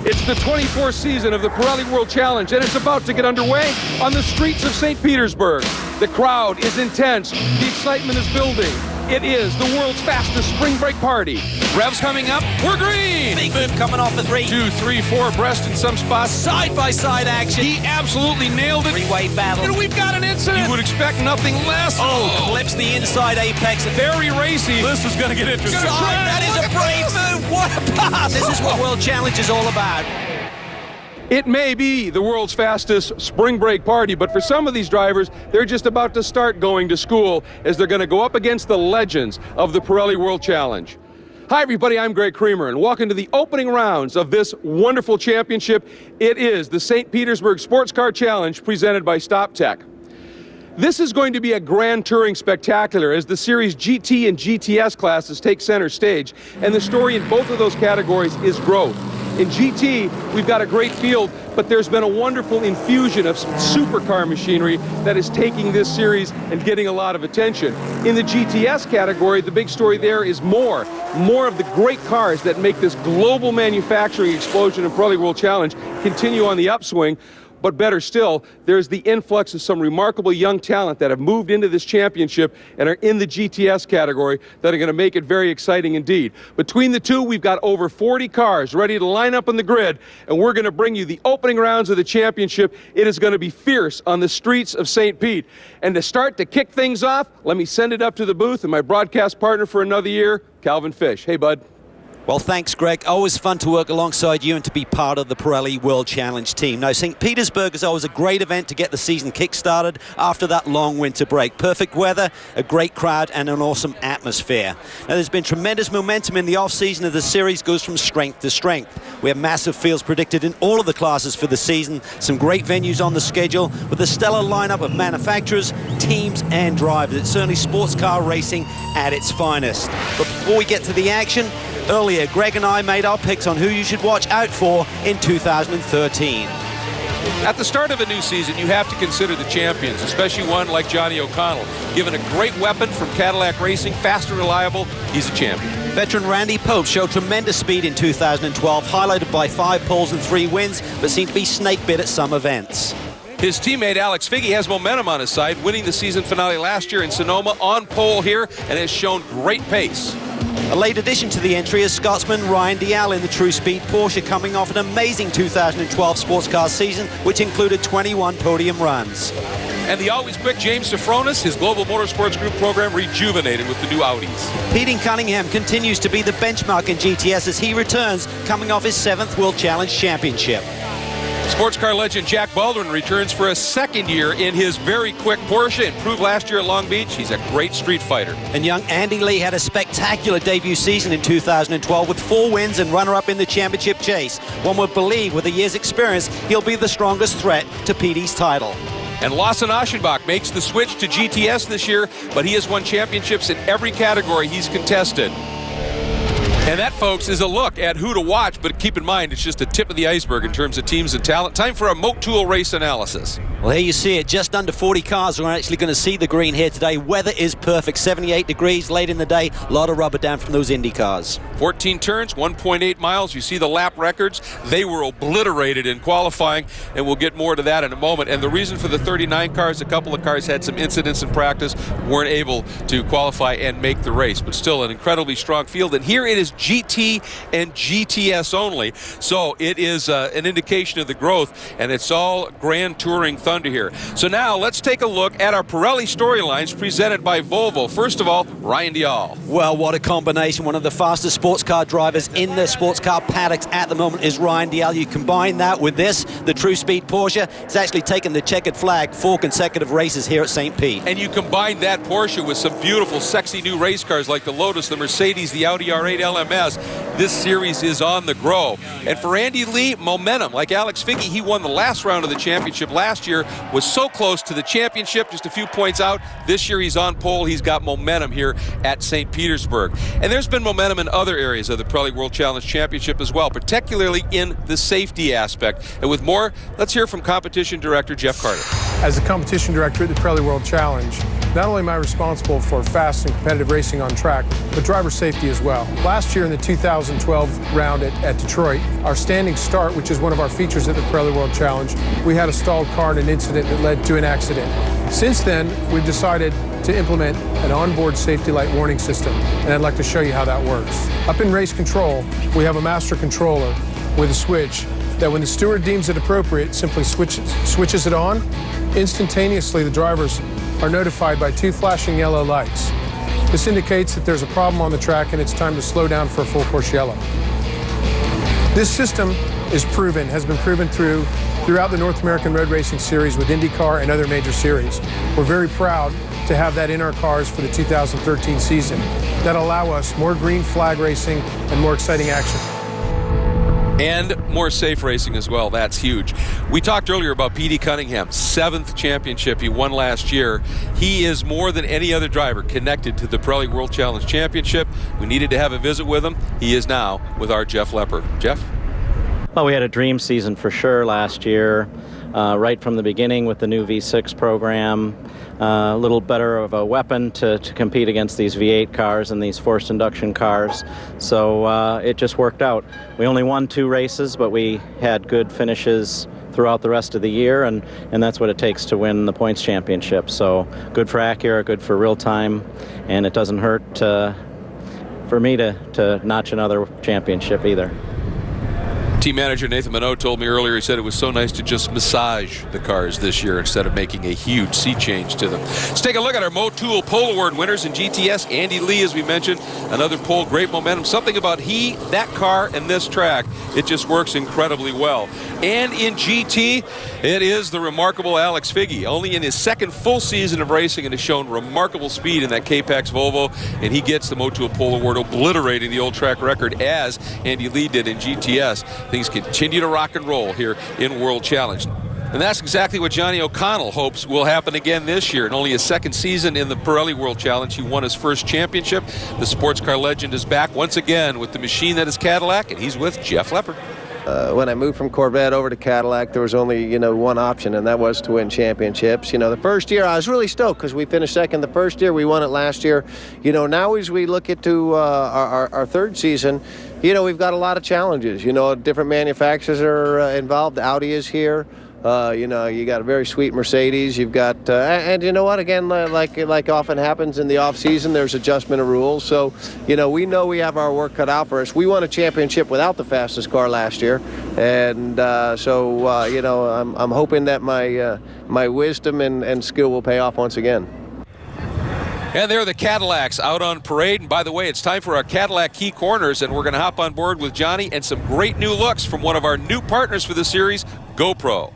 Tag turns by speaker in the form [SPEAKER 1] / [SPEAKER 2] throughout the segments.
[SPEAKER 1] It's the 24th season of the Pirelli World Challenge, and it's about to get underway on the streets of St. Petersburg. The crowd is intense. The excitement is building. It is the world's fastest spring break party. Revs coming up. We're green.
[SPEAKER 2] Big move coming off the 3.
[SPEAKER 1] 2, 3, 4 abreast in some spots.
[SPEAKER 2] Side-by-side action.
[SPEAKER 1] He absolutely nailed it.
[SPEAKER 2] Three-way battle.
[SPEAKER 1] And we've got an incident. You would expect nothing less.
[SPEAKER 2] Oh, clips the inside apex.
[SPEAKER 1] Very racy. This is going to get interesting.
[SPEAKER 2] That is a brave move. What a pass. This is what World Challenge is all about.
[SPEAKER 1] It may be the world's fastest spring break party, but for some of these drivers, they're just about to start going to school as they're going to go up against the legends of the Pirelli World Challenge. Hi everybody, I'm Greg Creamer, and welcome to the opening rounds of this wonderful championship. It is the St. Petersburg Sports Car Challenge presented by StopTech. This is going to be a grand touring spectacular as the series GT and GTS classes take center stage, and the story in both of those categories is growth. In GT, we've got a great field, but there's been a wonderful infusion of supercar machinery that is taking this series and getting a lot of attention. In the GTS category, the big story there is more of the great cars that make this global manufacturing explosion in Pirelli World Challenge continue on the upswing. But better still, there's the influx of some remarkable young talent that have moved into this championship and are in the GTS category that are going to make it very exciting indeed. Between the two, we've got over 40 cars ready to line up on the grid, and we're going to bring you the opening rounds of the championship. It is going to be fierce on the streets of St. Pete. And to start to kick things off, let me send it up to the booth and my broadcast partner for another year, Calvin Fish. Hey, bud.
[SPEAKER 2] Well, thanks, Greg. Always fun to work alongside you and to be part of the Pirelli World Challenge team. Now, St. Petersburg is always a great event to get the season kick-started after that long winter break. Perfect weather, a great crowd, and an awesome atmosphere. Now, there's been tremendous momentum in the off-season as the series goes from strength to strength. We have massive fields predicted in all of the classes for the season, some great venues on the schedule, with a stellar lineup of manufacturers, teams, and drivers. It's certainly sports car racing at its finest. But before we get to the action, earlier, Greg and I made our picks on who you should watch out for in 2013.
[SPEAKER 1] At the start of a new season, you have to consider the champions, especially one like Johnny O'Connell. Given a great weapon from Cadillac Racing, fast and reliable, he's a champion.
[SPEAKER 2] Veteran Randy Pope showed tremendous speed in 2012, highlighted by 5 poles and 3 wins, but seemed to be snake bit at some events.
[SPEAKER 1] His teammate Alex Figgy has momentum on his side, winning the season finale last year in Sonoma on pole here, and has shown great pace.
[SPEAKER 2] A late addition to the entry is Scotsman Ryan Dial in the True Speed Porsche, coming off an amazing 2012 sports car season, which included 21 podium runs.
[SPEAKER 1] And the always quick James Safronis, his Global Motorsports Group program rejuvenated with the new Audis.
[SPEAKER 2] Pete Cunningham continues to be the benchmark in GTS as he returns, coming off his 7th World Challenge Championship.
[SPEAKER 1] Sports car legend Jack Baldwin returns for a second year in his very quick Porsche. Improved last year at Long Beach. He's a great street fighter.
[SPEAKER 2] And young Andy Lee had a spectacular debut season in 2012 with 4 wins and runner-up in the championship chase. One would believe with a year's experience, he'll be the strongest threat to Petey's title.
[SPEAKER 1] And Lawson Aschenbach makes the switch to GTS this year, but he has won championships in every category he's contested. And that, folks, is a look at who to watch, but keep in mind, it's just a tip of the iceberg in terms of teams and talent. Time for a Motul race analysis.
[SPEAKER 2] Well, here you see it. Just under 40 cars are actually going to see the green here today. Weather is perfect. 78 degrees late in the day. A lot of rubber down from those Indy cars.
[SPEAKER 1] 14 turns, 1.8 miles. You see the lap records. They were obliterated in qualifying, and we'll get more to that in a moment. And the reason for the 39 cars, a couple of cars had some incidents in practice, weren't able to qualify and make the race. But still an incredibly strong field. And here it is GT and GTS only. So it is an indication of the growth, and it's all grand touring thunder here. So now let's take a look at our Pirelli storylines presented by Volvo. First of all, Ryan Dial.
[SPEAKER 2] Well, what a combination. One of the fastest sports car drivers in the sports car paddocks at the moment is Ryan Dial. You combine that with this, the True Speed Porsche. It's actually taken the checkered flag 4 consecutive races here at St. Pete.
[SPEAKER 1] And you combine that Porsche with some beautiful, sexy new race cars like the Lotus, the Mercedes, the Audi R8 LMS. This series is on the grow. And for Andy Lee, momentum. Like Alex Figgy, he won the last round of the championship last year, was so close to the championship, just a few points out. This year he's on pole. He's got momentum here at St. Petersburg. And there's been momentum in other areas of the Pirelli World Challenge Championship as well, particularly in the safety aspect. And with more, let's hear from competition director Jeff Carter.
[SPEAKER 3] As the competition director at the Pirelli World Challenge, Not only am I responsible for fast and competitive racing on track, but driver safety as well. Last year in the 2012 round at Detroit, our standing start, which is one of our features at the Pirelli World Challenge, we had a stalled car and an incident that led to an accident. Since then, we've decided to implement an onboard safety light warning system, and I'd like to show you how that works. Up in race control, we have a master controller with a switch that when the steward deems it appropriate, simply switches it on. Instantaneously, the drivers are notified by 2 flashing yellow lights. This indicates that there's a problem on the track and it's time to slow down for a full course yellow. This system is proven, has been proven throughout the North American Road Racing Series with IndyCar and other major series. We're very proud to have that in our cars for the 2013 season. That'll allow us more green flag racing and more exciting action.
[SPEAKER 1] And more safe racing as well. That's huge. We talked earlier about Petey Cunningham, 7th championship he won last year. He is more than any other driver connected to the Pirelli World Challenge Championship. We needed to have a visit with him. He is now with our Jeff Lepper. Jeff?
[SPEAKER 4] Well, we had a dream season for sure last year, right from the beginning with the new V6 program. A little better of a weapon to compete against these V8 cars and these forced induction cars. So it just worked out. We only won 2 races, but we had good finishes throughout the rest of the year, and that's what it takes to win the points championship. So good for Acura, good for real time, and it doesn't hurt for me to notch another championship either.
[SPEAKER 1] Team manager Nathan Minot told me earlier, he said it was so nice to just massage the cars this year instead of making a huge sea change to them. Let's take a look at our Motul Pole Award winners in GTS. Andy Lee, as we mentioned, another pole, great momentum. Something about that car, and this track, it just works incredibly well. And in GT, it is the remarkable Alex Figgy. Only in his 2nd full season of racing and has shown remarkable speed in that K-Pax Volvo, and he gets the Motul Pole Award, obliterating the old track record as Andy Lee did in GTS. Things continue to rock and roll here in World Challenge. And that's exactly what Johnny O'Connell hopes will happen again this year. In only his 2nd season in the Pirelli World Challenge, he won his 1st championship. The sports car legend is back once again with the machine that is Cadillac, and he's with Jeff Lepper.
[SPEAKER 5] When I moved from Corvette over to Cadillac, there was only, one option, and that was to win championships. The first year I was really stoked because we finished 2nd the first year. We won it last year. Now as we look into our 3rd season, we've got a lot of challenges. Different manufacturers are involved. Audi is here. You got a very sweet Mercedes. You've got, and you know what? Again, like often happens in the off season, there's adjustment of rules. So, we know we have our work cut out for us. We won a championship without the fastest car last year, and I'm hoping that my wisdom and skill will pay off once again.
[SPEAKER 1] And there are the Cadillacs out on parade. And by the way, it's time for our Cadillac Key Corners, and we're going to hop on board with Johnny and some great new looks from one of our new partners for the series, GoPro.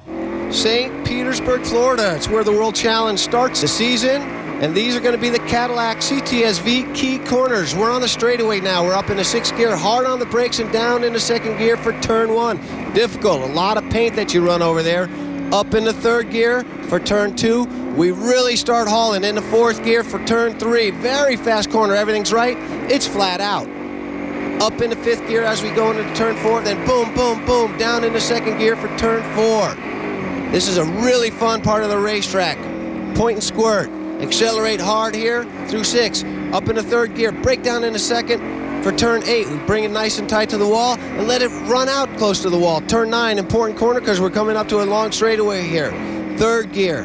[SPEAKER 5] St. Petersburg, Florida. It's where the World Challenge starts the season, and these are going to be the Cadillac CTSV Key Corners. We're on the straightaway now. We're up in the 6th gear, hard on the brakes, and down in the 2nd gear for turn 1. Difficult, a lot of paint that you run over there. Up in the 3rd gear for turn 2. We really start hauling in the 4th gear for turn 3. Very fast corner, everything's right. It's flat out. Up in the 5th gear as we go into turn 4, then boom, boom, boom, down in the 2nd gear for turn 4. This is a really fun part of the racetrack. Point and squirt. Accelerate hard here through 6. Up in the 3rd gear, break down in the 2nd for turn 8. We bring it nice and tight to the wall and let it run out close to the wall. Turn 9, important corner because we're coming up to a long straightaway here. 3rd gear,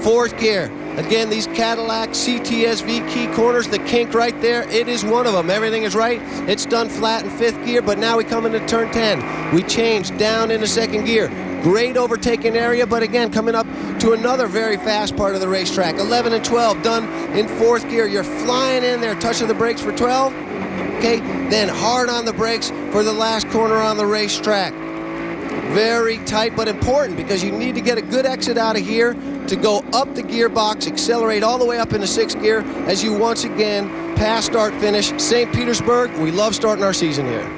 [SPEAKER 5] 4th gear. Again, these Cadillac CTSV Key Corners, the kink right there, it is one of them. Everything is right. It's done flat in 5th gear, but now we come into turn 10. We change down in the 2nd gear. Great overtaking area, but again, coming up to another very fast part of the racetrack. 11 and 12 done in 4th gear. You're flying in there, touching the brakes for 12. Okay, then hard on the brakes for the last corner on the racetrack. Very tight but important because you need to get a good exit out of here to go up the gearbox, accelerate all the way up into 6th gear as you once again pass start finish. St. Petersburg, we love starting our season here.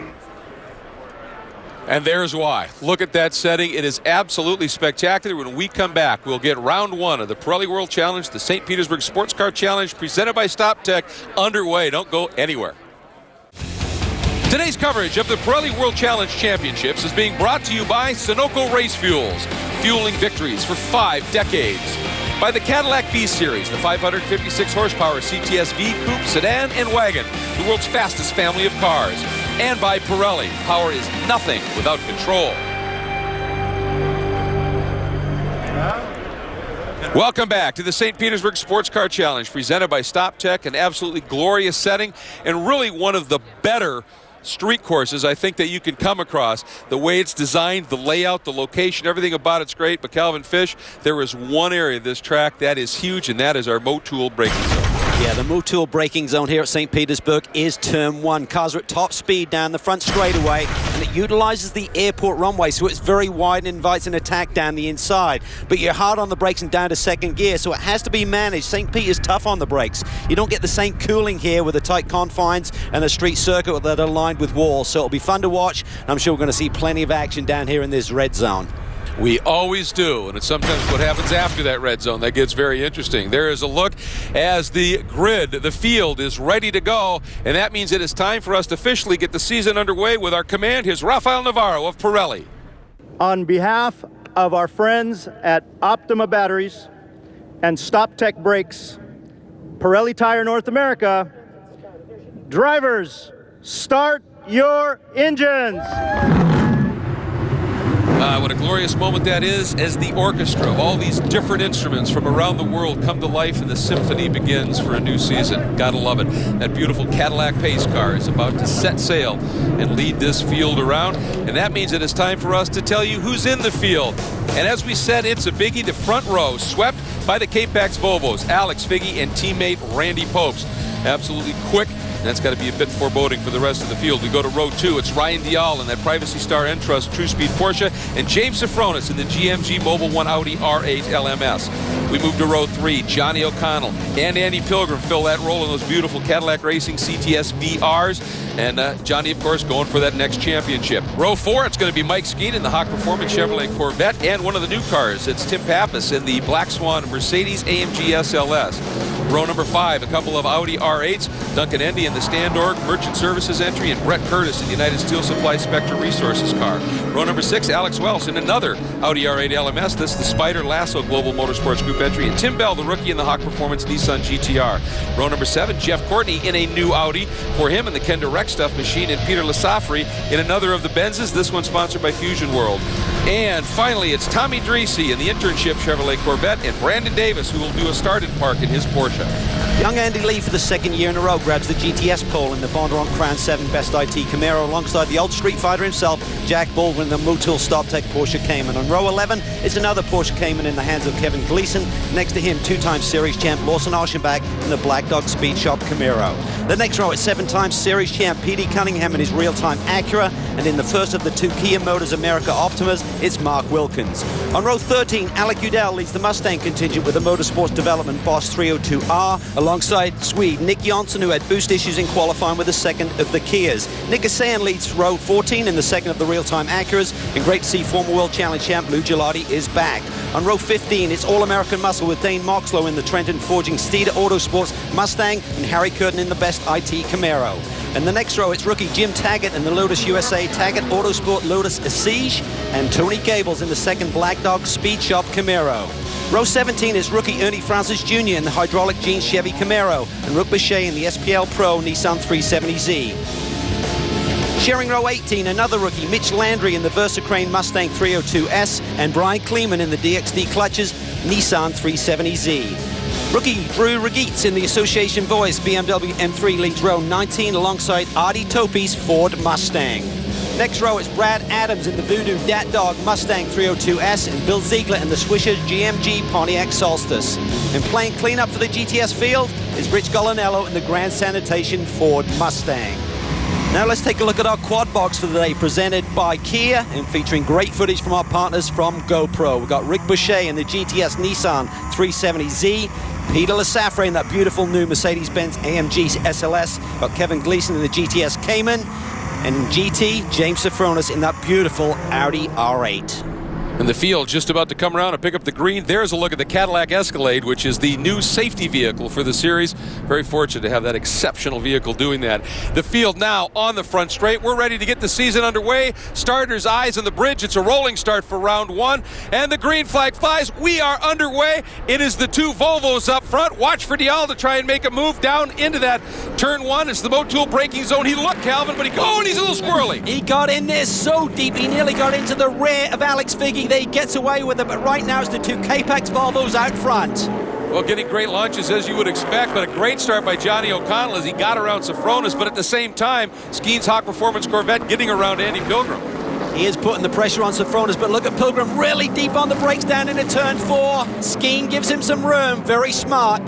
[SPEAKER 1] And there's why. Look at that setting. It is absolutely spectacular. When we come back, we'll get round 1 of the Pirelli World Challenge, the St. Petersburg Sports Car Challenge, presented by StopTech, underway. Don't go anywhere. Today's coverage of the Pirelli World Challenge Championships is being brought to you by Sunoco Race Fuels, fueling victories for 5 decades. by the Cadillac V-Series, the 556 horsepower CTS V coupe, sedan, and wagon, the world's fastest family of cars. And by Pirelli, power is nothing without control. Welcome back to the St. Petersburg Sports Car Challenge, presented by StopTech, an absolutely glorious setting and really one of the better street courses I think that you can come across. The way it's designed, the layout, the location, everything about it's great. But Calvin Fish, there is one area of this track that is huge, and that is our Motul braking zone.
[SPEAKER 2] Yeah, the Motul braking zone here at St. Petersburg is turn 1. Cars are at top speed down the front straightaway, and it utilizes the airport runway, so it's very wide and invites an attack down the inside. But you're hard on the brakes and down to second gear, so it has to be managed. St. Pete is tough on the brakes. You don't get the same cooling here with the tight confines and a street circuit that are lined with walls, so it'll be fun to watch. I'm sure we're going to see plenty of action down here in this red zone.
[SPEAKER 1] We always do, and it's sometimes what happens after that red zone that gets very interesting. There is a look as the grid, the field is ready to go, and that means it is time for us to officially get the season underway with our command. Here's Rafael Navarro of Pirelli.
[SPEAKER 6] On behalf of our friends at Optima Batteries and StopTech Brakes, Pirelli Tire North America, drivers, start your engines.
[SPEAKER 1] What a glorious moment that is as the orchestra of all these different instruments from around the world come to life and the symphony begins for a new season. Gotta love it. That beautiful Cadillac pace car is about to set sail and lead this field around, and that means it is time for us to tell you who's in the field. And as we said, it's a biggie. The front row swept by the K-Pax Volvos, Alex Figgy and teammate Randy Popes. Absolutely quick. That's got to be a bit foreboding for the rest of the field. We go to row 2. It's Ryan Dial in that Privacy Star Entrust True Speed Porsche, and James Safronis in the GMG Mobil 1 Audi R8 LMS. We move to row 3. Johnny O'Connell and Andy Pilgrim fill that role in those beautiful Cadillac Racing CTS VRs. And Johnny, of course, going for that next championship. Row 4, it's going to be Mike Skeet in the Hawk Performance Chevrolet Corvette, and one of the new cars, it's Tim Pappas in the Black Swan Mercedes AMG SLS. Row number 5, a couple of Audi R8s, Duncan Endy in the Standorg Merchant Services entry, and Brett Curtis in the United Steel Supply Spectre Resources car. Row number 6, Alex Welsh in another Audi R8 LMS. This is the Spider Lasso Global Motorsports Group entry, and Tim Bell, the rookie in the Hawk Performance Nissan GTR. Row number 7, Jeff Courtney in a new Audi for him in the Kender Rec Stuff machine, and Peter Lasafri in another of the Benzes, this one sponsored by Fusion World. And finally, it's Tommy Dreesy in the Internship Chevrolet Corvette, and Brandon Davis, who will do a start and park in his Porsche.
[SPEAKER 2] Young Andy Lee, for the second year in a row, grabs the GTS pole in the Bondurant Crown 7 Best IT Camaro alongside the old Street Fighter himself, Jack Baldwin, the Motul StopTech Porsche Cayman. On row 11, it's another Porsche Cayman in the hands of Kevin Gleason. Next to him, two-time series champ Lawson Archenbach in the Black Dog Speed Shop Camaro. The next row, it's 7-time series champ P.D. Cunningham in his real-time Acura, and in the first of the 2 Kia Motors America Optimas, it's Mark Wilkins. On row 13, Alec Udell leads the Mustang contingent with the Motorsports Development Boss 302R, alongside Swede Nick Jonsson, who had boost issues in qualifying with the second of the Kias. Nick Asayan leads row 14 in the second of the real-time Acuras, and great to see former World Challenge champ Lou Gelati is back. On row 15, it's All-American Muscle with Dane Moxlow in the Trenton Forging Steeder Autosports Mustang, and Harry Curtin in the Best IT Camaro. And the next row, it's rookie Jim Taggart in the Lotus USA Taggart Autosport Lotus Assige, and Tony Gables in the second Black Dog Speed Shop Camaro. Row 17 is rookie Ernie Francis Jr. in the Hydraulic Jeans Chevy Camaro, and Rook Bichet in the SPL Pro Nissan 370Z. Sharing row 18, another rookie, Mitch Landry in the Versacrane Mustang 302S, and Brian Kleeman in the DXD Clutches Nissan 370Z. Rookie Drew Regeets in the Association Voice BMW M3 leads row 19 alongside Artie Topi's Ford Mustang. Next row is Brad Adams in the Voodoo Dat Dog Mustang 302S, and Bill Ziegler in the Swisher GMG Pontiac Solstice. And playing cleanup for the GTS field is Rich Golinello in the Grand Sanitation Ford Mustang. Now let's take a look at our quad box for the day, presented by Kia and featuring great footage from our partners from GoPro. We've got Rick Boucher in the GTS Nissan 370Z, Peter Lasafre in that beautiful new Mercedes-Benz AMG SLS, got Kevin Gleason in the GTS Cayman, and GT, James Safronis in that beautiful Audi R8.
[SPEAKER 1] And the field just about to come around and pick up the green. There's a look at the Cadillac Escalade, which is the new safety vehicle for the series. Very fortunate to have that exceptional vehicle doing that. The field now on the front straight. We're ready to get the season underway. Starters' eyes on the bridge. It's a rolling start for round one. And the green flag flies. We are underway. It is the two Volvos up front. Watch for Dial to try and make a move down into that turn one. It's the Motul braking zone. He looked, Calvin, but he's a little squirrely.
[SPEAKER 2] He got in there so deep, he nearly got into the rear of Alex Figgy. He gets away with it, but right now it's the two Capex Volvos out front.
[SPEAKER 1] Well, getting great launches as you would expect, but a great start by Johnny O'Connell as he got around Safronis, but at the same time, Skeen's Hawk Performance Corvette getting around Andy Pilgrim.
[SPEAKER 2] He is putting the pressure on Safronis, but look at Pilgrim really deep on the brakes down into turn 4. Skeen gives him some room, very smart.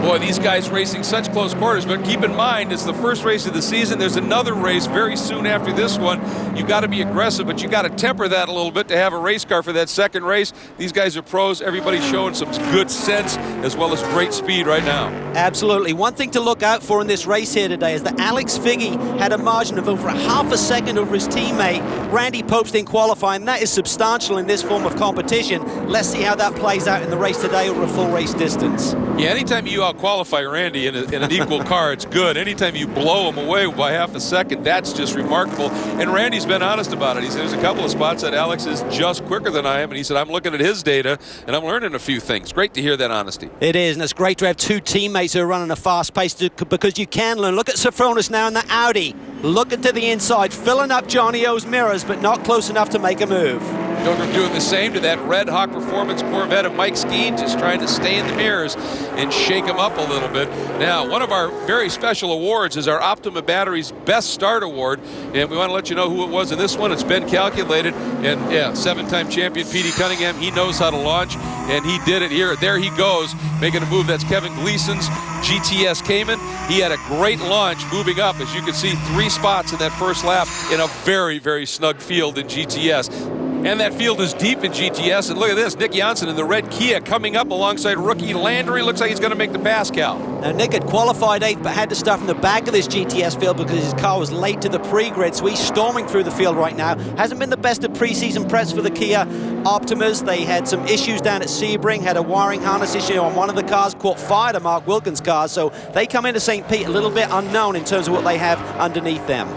[SPEAKER 1] Boy, these guys racing such close quarters, but keep in mind, it's the first race of the season. There's another race very soon after this one. You've got to be aggressive, but you got to temper that a little bit to have a race car for that second race. These guys are pros. Everybody's showing some good sense as well as great speed right now.
[SPEAKER 2] Absolutely. One thing to look out for in this race here today is that Alex Figgy had a margin of over half a second over his teammate, Randy Popes, in qualifying. That is substantial in this form of competition. Let's see how that plays out in the race today over a full race distance.
[SPEAKER 1] Yeah, anytime you out-qualify Randy in an equal car, it's good. Anytime you blow him away by half a second, that's just remarkable. And Randy's been honest about it. He said there's a couple of spots that Alex is just quicker than I am, and he said, I'm looking at his data, and I'm learning a few things. Great to hear that honesty.
[SPEAKER 2] It is, and it's great to have two teammates who are running a fast pace because you can learn. Look at Safronis now in the Audi, looking to the inside, filling up Johnny O's mirrors, but not close enough to make a move.
[SPEAKER 1] Pilgrim doing the same to that red Hawk Performance Corvette of Mike Skeen, just trying to stay in the mirrors and shake him up a little bit. Now, one of our very special awards is our Optima Batteries Best Start Award, and we want to let you know who it was in this one. It's been calculated, and yeah, 7-time champion Petey Cunningham, he knows how to launch, and he did it here. There he goes, making a move. That's Kevin Gleason's GTS Cayman. He had a great launch moving up. As you can see, 3 spots in that first lap in a very, very snug field in GTS. And that field is deep in GTS. And look at this, Nick Janssen in the red Kia coming up alongside rookie Landry. Looks like he's going to make the pass, Cal.
[SPEAKER 2] Now, Nick had qualified 8th, but had to start from the back of this GTS field because his car was late to the pre-grid. So he's storming through the field right now. Hasn't been the best of pre-season press for the Kia Optimas. They had some issues down at Sebring, had a wiring harness issue on one of the cars, caught fire to Mark Wilkins' car. So they come into St. Pete a little bit unknown in terms of what they have underneath them.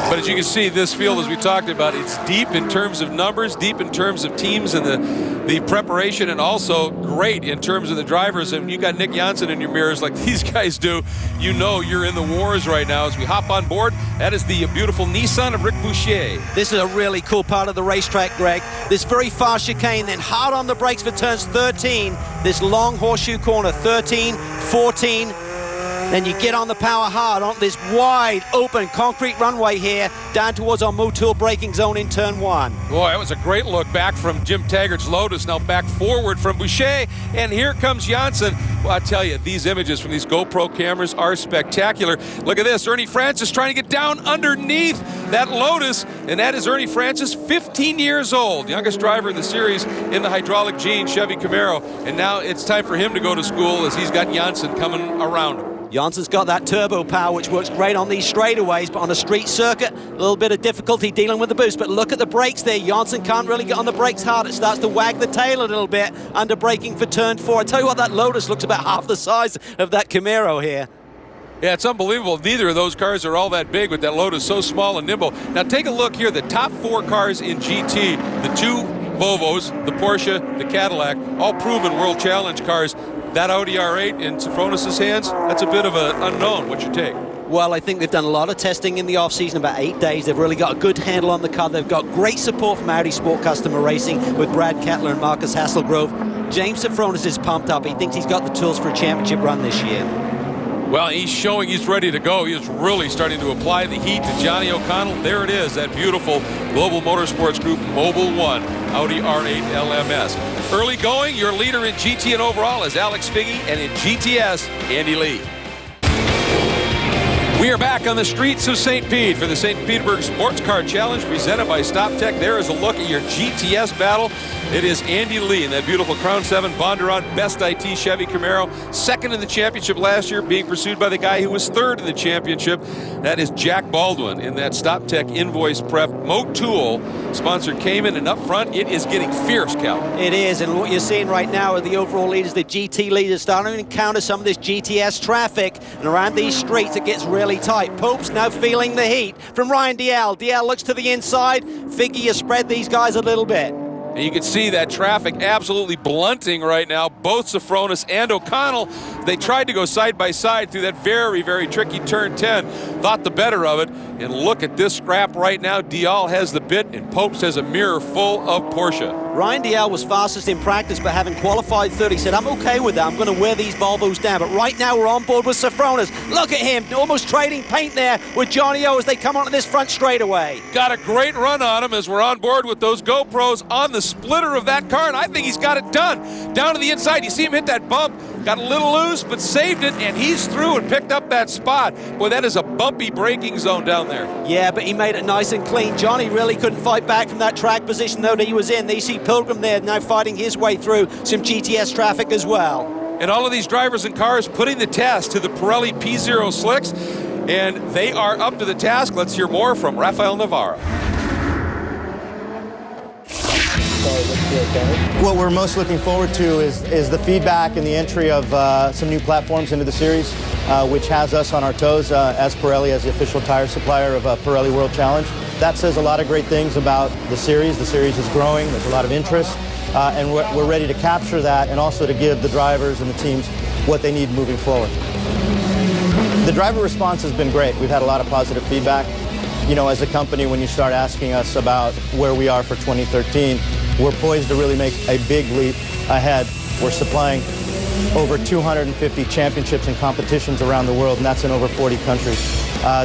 [SPEAKER 1] But as you can see, this field, as we talked about, it's deep in terms of numbers, deep in terms of teams and the preparation, and also great in terms of the drivers. And you got Nick Janssen in your mirrors like these guys do. You know you're in the wars right now. As we hop on board, that is the beautiful Nissan of Rick Boucher.
[SPEAKER 2] This is a really cool part of the racetrack, Greg. This very fast chicane, then hard on the brakes for turns 13. This long horseshoe corner, 13, 14. Then you get on the power hard on this wide open concrete runway here down towards our Motul braking zone in turn 1.
[SPEAKER 1] Boy, that was a great look back from Jim Taggart's Lotus, now back forward from Boucher, and here comes Janssen. Well, I tell you, these images from these GoPro cameras are spectacular. Look at this, Ernie Francis trying to get down underneath that Lotus, and that is Ernie Francis, 15 years old, youngest driver in the series in the hydraulic Gene Chevy Camaro, and now it's time for him to go to school as he's got Janssen coming around him.
[SPEAKER 2] Janssen's got that turbo power, which works great on these straightaways, but on a street circuit, a little bit of difficulty dealing with the boost. But look at the brakes there. Janssen can't really get on the brakes hard. It starts to wag the tail a little bit under braking for turn 4. I tell you what, that Lotus looks about half the size of that Camaro here.
[SPEAKER 1] Yeah, it's unbelievable. Neither of those cars are all that big, with that Lotus so small and nimble. Now take a look here. The top 4 cars in GT, the 2 Volvos, the Porsche, the Cadillac, all proven World Challenge cars. That Audi R8 in Safronis' hands, that's a bit of an unknown. What's your take?
[SPEAKER 2] Well, I think they've done a lot of testing in the off-season, about 8 days. They've really got a good handle on the car. They've got great support from Audi Sport Customer Racing with Brad Kettler and Marcus Hasselgrove. James Safronis is pumped up. He thinks he's got the tools for a championship run this year.
[SPEAKER 1] Well, he's showing he's ready to go. He's really starting to apply the heat to Johnny O'Connell. There it is, that beautiful Global Motorsports Group Mobil 1 Audi R8 LMS. Early going, your leader in GT and overall is Alex Figgy, and in GTS, Andy Lee. We are back on the streets of St. Pete for the St. Petersburg Sports Car Challenge presented by StopTech. There is a look at your GTS battle. It is Andy Lee in that beautiful Crown 7 Bondurant Best IT Chevy Camaro. Second in the championship last year, being pursued by the guy who was third in the championship. That is Jack Baldwin in that StopTech Invoice Prep Motul sponsored Cayman. And up front, it is getting fierce, Cal.
[SPEAKER 2] It is, and what you're seeing right now are the overall leaders, the GT leaders, starting to encounter some of this GTS traffic. And around these streets, it gets really tight. Pope's now feeling the heat from Ryan Dial. Dial looks to the inside. Figgy has spread these guys a little bit.
[SPEAKER 1] And you can see that traffic absolutely blunting right now. Both Safronis and O'Connell, they tried to go side by side through that very, very tricky turn 10. Thought the better of it. And look at this scrap right now. Dial has the bit and Popes has a mirror full of Porsche.
[SPEAKER 2] Ryan Dial was fastest in practice, but having qualified third, he said, I'm okay with that. I'm going to wear these Volvos down. But right now we're on board with Safronis. Look at him, almost trading paint there with Johnny O as they come onto this front straightaway.
[SPEAKER 1] Got a great run on him as we're on board with those GoPros on the splitter of that car, and I think he's got it done. Down to the inside, you see him hit that bump, got a little loose, but saved it, and he's through and picked up that spot. Boy, that is a bumpy braking zone down there.
[SPEAKER 2] Yeah, but he made it nice and clean. Johnny really couldn't fight back from that track position, though, that he was in. They see Pilgrim there now fighting his way through some GTS traffic as well.
[SPEAKER 1] And all of these drivers and cars putting the test to the Pirelli P0 slicks, and they are up to the task. Let's hear more from Rafael Navarro.
[SPEAKER 7] What we're most looking forward to is the feedback and the entry of some new platforms into the series, which has us on our toes as Pirelli, as the official tire supplier of Pirelli World Challenge. That says a lot of great things about the series. The series is growing, there's a lot of interest, and we're ready to capture that and also to give the drivers and the teams what they need moving forward. The driver response has been great. We've had a lot of positive feedback. You know, as a company, when you start asking us about where we are for 2013, we're poised to really make a big leap ahead. We're supplying over 250 championships and competitions around the world, and that's in over 40 countries.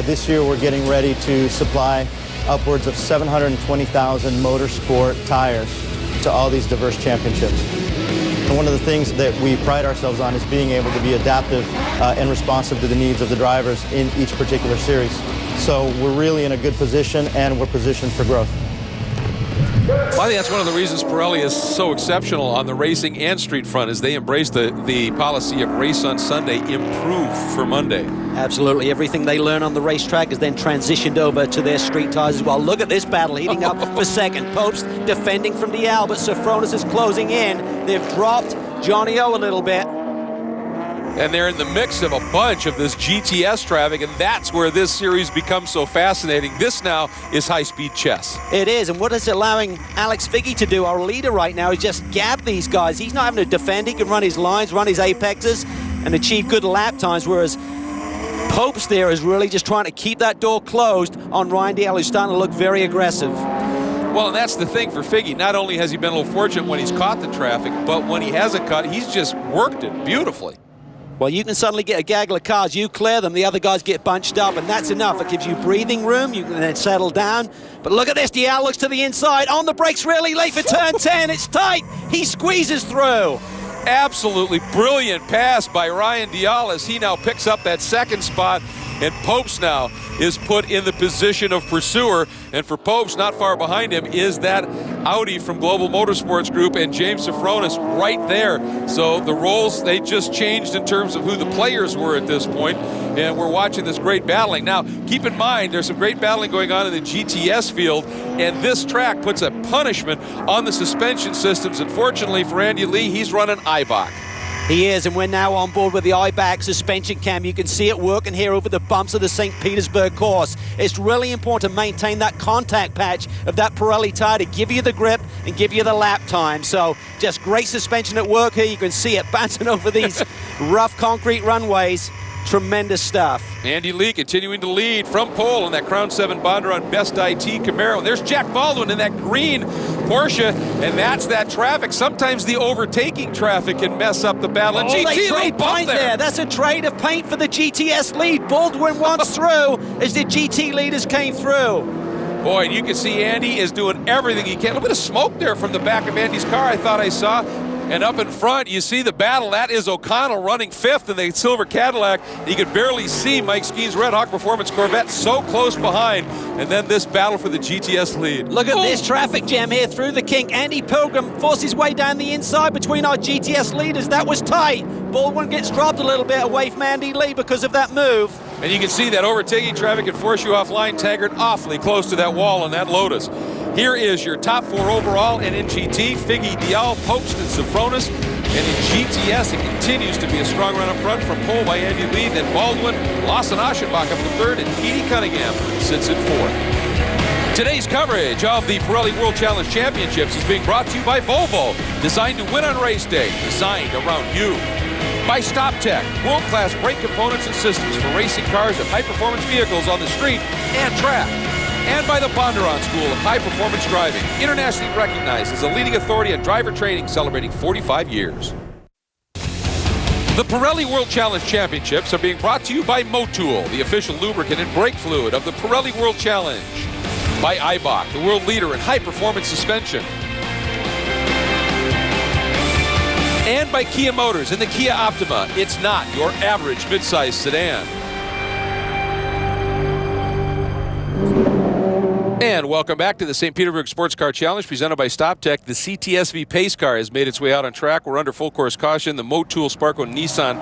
[SPEAKER 7] This year, we're getting ready to supply upwards of 720,000 motorsport tires to all these diverse championships. And one of the things that we pride ourselves on is being able to be adaptive and responsive to the needs of the drivers in each particular series. So we're really in a good position, and we're positioned for growth.
[SPEAKER 1] Well, I think that's one of the reasons Pirelli is so exceptional on the racing and street front, is they embrace the policy of race on Sunday, improve for Monday.
[SPEAKER 2] Absolutely. Everything they learn on the racetrack is then transitioned over to their street tires as well. Look at this battle heating up for second. Popes defending from Dial, but Safronis is closing in. They've dropped Johnny O a little bit.
[SPEAKER 1] And they're in the mix of a bunch of this GTS traffic, and that's where this series becomes so fascinating. This now is high-speed chess.
[SPEAKER 2] It is, and what is allowing Alex Figgy to do, our leader right now, is just gap these guys. He's not having to defend. He can run his lines, run his apexes, and achieve good lap times, whereas Popes there is really just trying to keep that door closed on Ryan Dial, who's starting to look very aggressive.
[SPEAKER 1] Well, and that's the thing for Figgy. Not only has he been a little fortunate when he's caught the traffic, but when he hasn't caught, he's just worked it beautifully.
[SPEAKER 2] Well, you can suddenly get a gaggle of cars, you clear them, the other guys get bunched up, and that's enough. It gives you breathing room, you can then settle down. But look at this, Dial looks to the inside, on the brakes really late for turn 10, it's tight, he squeezes through.
[SPEAKER 1] Absolutely brilliant pass by Ryan Dial as he now picks up that second spot, and Popes now is put in the position of pursuer. And for Popes, not far behind him is that Audi from Global Motorsports Group and James Safronis right there. So the roles, they just changed in terms of who the players were at this point, and we're watching this great battling. Now, keep in mind, there's some great battling going on in the GTS field, and this track puts a punishment on the suspension systems. Unfortunately for Andy Lee, he's running IBAC.
[SPEAKER 2] He is, and we're now on board with the IBAC suspension cam. You can see it working here over the bumps of the St. Petersburg course. It's really important to maintain that contact patch of that Pirelli tire to give you the grip and give you the lap time. So just great suspension at work here. You can see it bouncing over these rough concrete runways. Tremendous stuff.
[SPEAKER 1] Andy Lee continuing to lead from pole in that Crown 7 Bondurant Best IT Camaro. There's Jack Baldwin in that green Porsche, and that's that traffic. Sometimes the overtaking traffic can mess up the battle. And GT,
[SPEAKER 2] they trade paint there. That's a trade of paint for the GTS lead. Baldwin wants through as the GT leaders came through.
[SPEAKER 1] Boy, and you can see Andy is doing everything he can. A little bit of smoke there from the back of Andy's car I thought I saw. And up in front, you see the battle. That is O'Connell running 5th in the silver Cadillac. You could barely see Mike Skeen's Red Hawk Performance Corvette so close behind. And then this battle for the GTS lead.
[SPEAKER 2] Look at this traffic jam here through the kink. Andy Pilgrim forced his way down the inside between our GTS leaders. That was tight. Baldwin gets dropped a little bit away from Andy Lee because of that move.
[SPEAKER 1] And you can see that overtaking traffic can force you offline. Taggart awfully close to that wall on that Lotus. Here is your top 4 overall, and in GT, Figgy, Dial, Post, and Sofronis. And in GTS, it continues to be a strong run up front from pole by Andy Lee, then Baldwin, Lawson Aschenbach up to 3rd, and Petey Cunningham sits at 4th. Today's coverage of the Pirelli World Challenge Championships is being brought to you by Volvo, designed to win on race day, designed around you. By StopTech, world-class brake components and systems for racing cars and high-performance vehicles on the street and track. And by the Bondurant School of High Performance Driving, internationally recognized as a leading authority on driver training, celebrating 45 years. The Pirelli World Challenge Championships are being brought to you by Motul, the official lubricant and brake fluid of the Pirelli World Challenge. By Eibach, the world leader in high-performance suspension. And by Kia Motors and the Kia Optima. It's not your average midsize sedan. And welcome back to the St. Petersburg Sports Car Challenge presented by StopTech. The CTSV Pace Car has made its way out on track. We're under full course caution. The Motul Sparco Nissan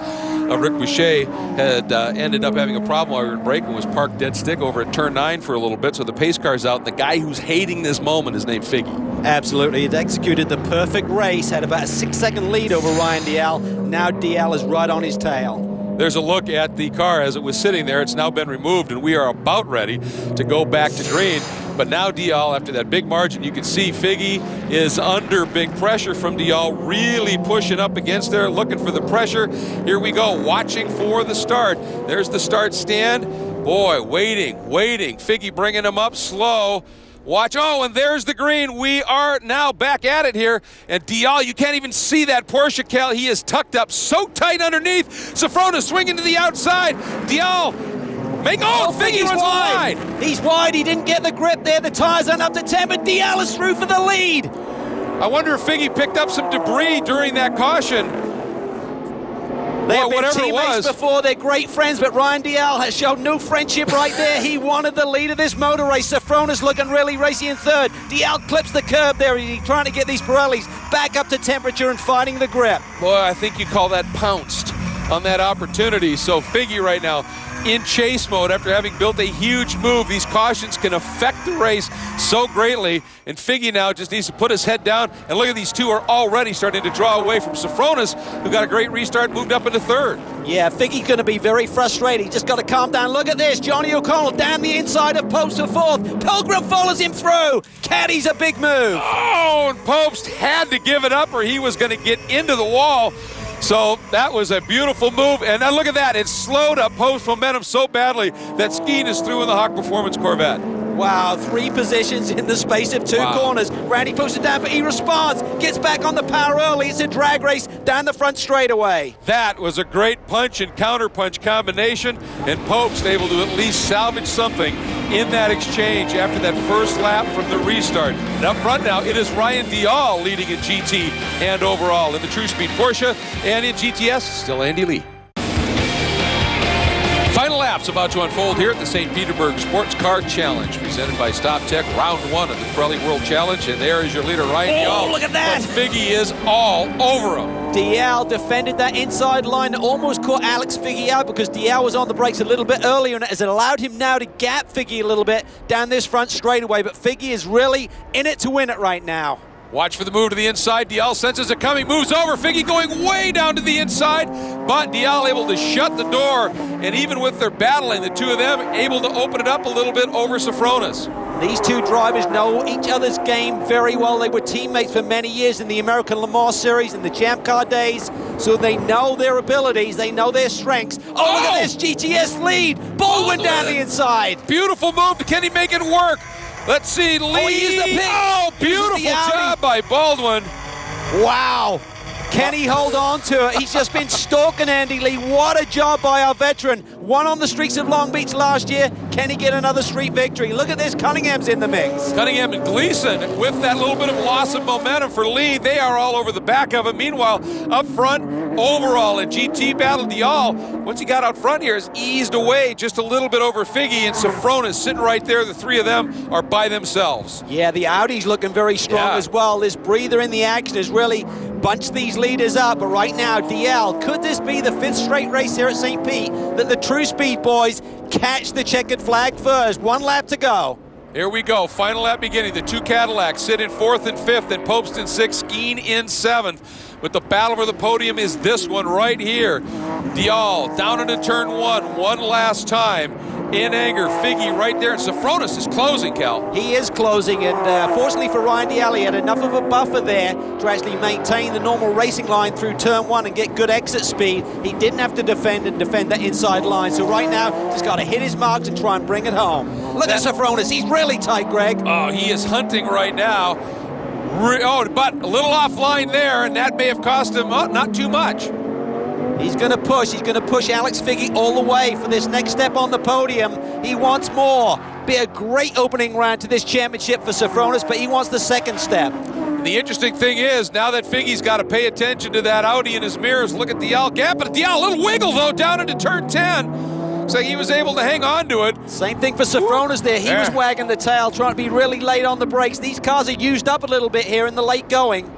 [SPEAKER 1] Rick Boucher had ended up having a problem while we were in break and was parked dead stick over at turn 9 for a little bit. So the pace car's out. The guy who's hating this moment is named Figgy.
[SPEAKER 2] Absolutely. It executed the perfect race. Had about a 6-second lead over Ryan Dial. Now Dial is right on his tail.
[SPEAKER 1] There's a look at the car as it was sitting there. It's now been removed, and we are about ready to go back to green. But now Dial, after that big margin, you can see Figgy is under big pressure from Dial, really pushing up against there, looking for the pressure. Here we go, watching for the start. There's the start stand. Boy, waiting. Figgy bringing him up slow. Watch, oh, and there's the green. We are now back at it here. And Dial, you can't even see that Porsche Cal. He is tucked up so tight underneath. Sofronis swinging to the outside. Dial, Figgy runs wide.
[SPEAKER 2] He's wide, he didn't get the grip there. The tires aren't up to 10, but Dial is through for the lead.
[SPEAKER 1] I wonder if Figgy picked up some debris during that caution.
[SPEAKER 2] They have been
[SPEAKER 1] whatever it
[SPEAKER 2] teammates
[SPEAKER 1] was.
[SPEAKER 2] before, they're great friends, but Ryan Dial has shown no friendship right there. He wanted the lead of this motor race. Sofronis looking really racy in 3rd. Dial clips the curb there. He's trying to get these Pirellis back up to temperature and fighting the grip.
[SPEAKER 1] Boy, I think you call that pounced on that opportunity. So Figgy right now in chase mode after having built a huge move. These cautions can affect the race so greatly, and Figgy now just needs to put his head down, and look at these two are already starting to draw away from Sofronis, who got a great restart, moved up into 3rd.
[SPEAKER 2] Yeah, Figgy's going to be very frustrated. He's just got to calm down. Look at this. Johnny O'Connell down the inside of Post for 4th. Pilgrim follows him through. Caddy's a big move.
[SPEAKER 1] Oh, and Post had to give it up or he was going to get into the wall. So that was a beautiful move. And now look at that. It slowed up Post momentum so badly that Skeen is through in the Hawk Performance Corvette.
[SPEAKER 2] Wow, 3 positions in the space of 2 corners. Randy pushes it down, but he responds. Gets back on the power early. It's a drag race down the front straightaway.
[SPEAKER 1] That was a great punch and counter punch combination, and Pope's able to at least salvage something in that exchange after that first lap from the restart. And up front now, it is Ryan Dial leading in GT and overall in the True Speed Porsche, and in GTS, still Andy Lee. Final laps about to unfold here at the St. Petersburg Sports Car Challenge, presented by StopTech, round 1 of the Pirelli World Challenge, and there is your leader, Ryan Dial.
[SPEAKER 2] Look at that!
[SPEAKER 1] But Figgy is all over him.
[SPEAKER 2] Dial defended that inside line, almost caught Alex Figgy out because Dial was on the brakes a little bit earlier, and it has allowed him now to gap Figgy a little bit down this front straightaway, but Figgy is really in it to win it right now.
[SPEAKER 1] Watch for the move to the inside. Dial senses it coming, moves over. Figgy going way down to the inside, but Dial able to shut the door, and even with their battling, the two of them able to open it up a little bit over Sofronis.
[SPEAKER 2] These two drivers know each other's game very well. They were teammates for many years in the American Le Mans Series and the Champ Car days, so they know their abilities, they know their strengths. Oh, look at this GTS lead. Baldwin down the inside.
[SPEAKER 1] Beautiful move. Can he make it work? Let's see, Lee.
[SPEAKER 2] He used the pit.
[SPEAKER 1] Oh, beautiful job by Baldwin.
[SPEAKER 2] Wow. Can he hold on to it? He's just been stalking Andy Lee. What a job by our veteran. Won on the streets of Long Beach last year. Can he get another street victory? Look at this. Cunningham's in the mix.
[SPEAKER 1] Cunningham and Gleason, with that little bit of loss of momentum for Lee, they are all over the back of it. Meanwhile, up front, overall in GT battle, Dial, once he got out front here, is eased away just a little bit over Figgy, and Safronis sitting right there. The three of them are by themselves.
[SPEAKER 2] Yeah, the Audi's looking very strong as well. This breather in the action has really bunched these leaders up. But right now, DL, could this be the 5th straight race here at St. Pete that the True Speed boys catch the checkered flag first? 1 lap to go.
[SPEAKER 1] Here we go, final lap beginning. The 2 Cadillacs sit in 4th and 5th, and Popes in 6th, Skeen in 7th. But the battle for the podium is this one right here. Dial down into turn 1, one last time. In anger, Figgy right there, and Safronis is closing, Cal.
[SPEAKER 2] He is closing, and fortunately for Ryan Dial, he had enough of a buffer there to actually maintain the normal racing line through turn 1 and get good exit speed. He didn't have to defend that inside line, so right now, he's got to hit his marks and try and bring it home. Look at Safronis, he's really tight, Greg.
[SPEAKER 1] Oh, he is hunting right now. But a little offline there, and that may have cost him not too much.
[SPEAKER 2] He's going to push Alex Figgy all the way for this next step on the podium. He wants more. Be a great opening round to this championship for Safronis, but he wants the second step.
[SPEAKER 1] And the interesting thing is, now that Figgy's got to pay attention to that Audi in his mirrors, look at Dial gap, but Dial, a little wiggle though, down into turn 10. So he was able to hang on to it.
[SPEAKER 2] Same thing for Safronis there. He was wagging the tail, trying to be really late on the brakes. These cars are used up a little bit here in the late going.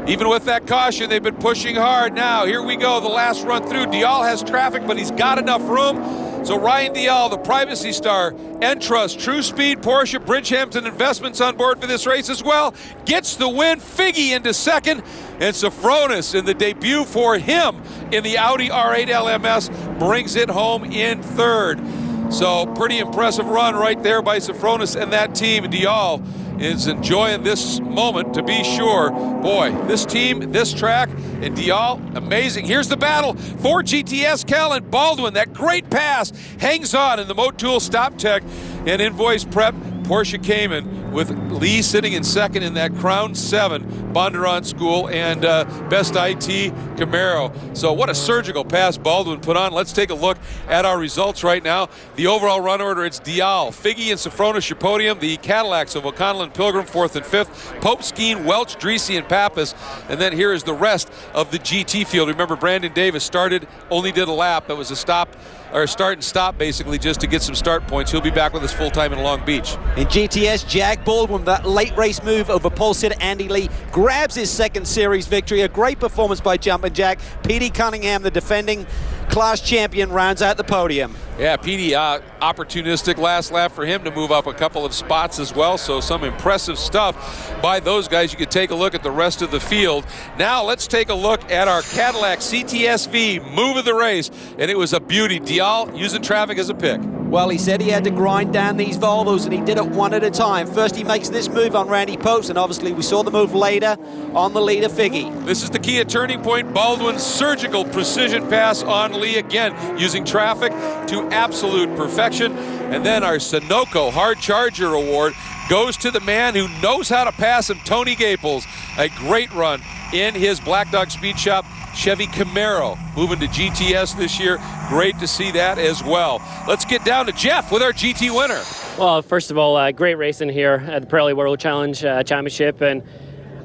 [SPEAKER 1] Even with that caution, they've been pushing hard. Now, here we go, the last run through. Dial has traffic, but he's got enough room. So Ryan Dial, the privacy star, Entrust, True Speed, Porsche, Bridgehampton Investments on board for this race as well, gets the win. Figgy into second, and Safronis in the debut for him in the Audi R8 LMS brings it home in third. So pretty impressive run right there by Safronis and that team. Dial is enjoying this moment, to be sure. Boy, this team, this track, and Dial, amazing. Here's the battle for GTS. Cal and Baldwin, that great pass hangs on in the Motul StopTech and Invoice Prep Porsche Cayman, with Lee sitting in second in that Crown 7 Bondurant School, and Best IT Camaro. So what a surgical pass Baldwin put on. Let's take a look at our results right now. The overall run order, it's Dial, Figgy, and Safronis your podium. The Cadillacs of O'Connell and Pilgrim 4th and 5th. Pope, Skeen, Welch, Dreesy, and Pappas. And then here is the rest of the GT field. Remember, Brandon Davis started, only did a lap. It was a start and stop, basically, just to get some start points. He'll be back with us full time in Long Beach.
[SPEAKER 2] In GTS, Jack Baldwin, that late race move over pole sitter Andy Lee, grabs his second series victory. A great performance by Jumpin' Jack. Petey Cunningham, the defending class champion, rounds out the podium.
[SPEAKER 1] Yeah, Petey, opportunistic last lap for him to move up a couple of spots as well. So some impressive stuff by those guys. You could take a look at the rest of the field. Now let's take a look at our Cadillac CTSV move of the race. And it was a beauty. Dial using traffic as a pick.
[SPEAKER 2] Well, he said he had to grind down these Volvos, and he did it one at a time. First, he makes this move on Randy Popes, and obviously we saw the move later on the leader, Figgy.
[SPEAKER 1] This is the key at turning point. Baldwin's surgical precision pass on Lee, again, using traffic to absolute perfection. And then our Sunoco Hard Charger Award goes to the man who knows how to pass him, Tony Gaples. A great run in his Black Dog Speed Shop Chevy Camaro, moving to GTS this year. Great to see that as well. Let's get down to Jeff with our GT winner.
[SPEAKER 8] Well, first of all, great racing here at the Pirelli World Challenge Championship, and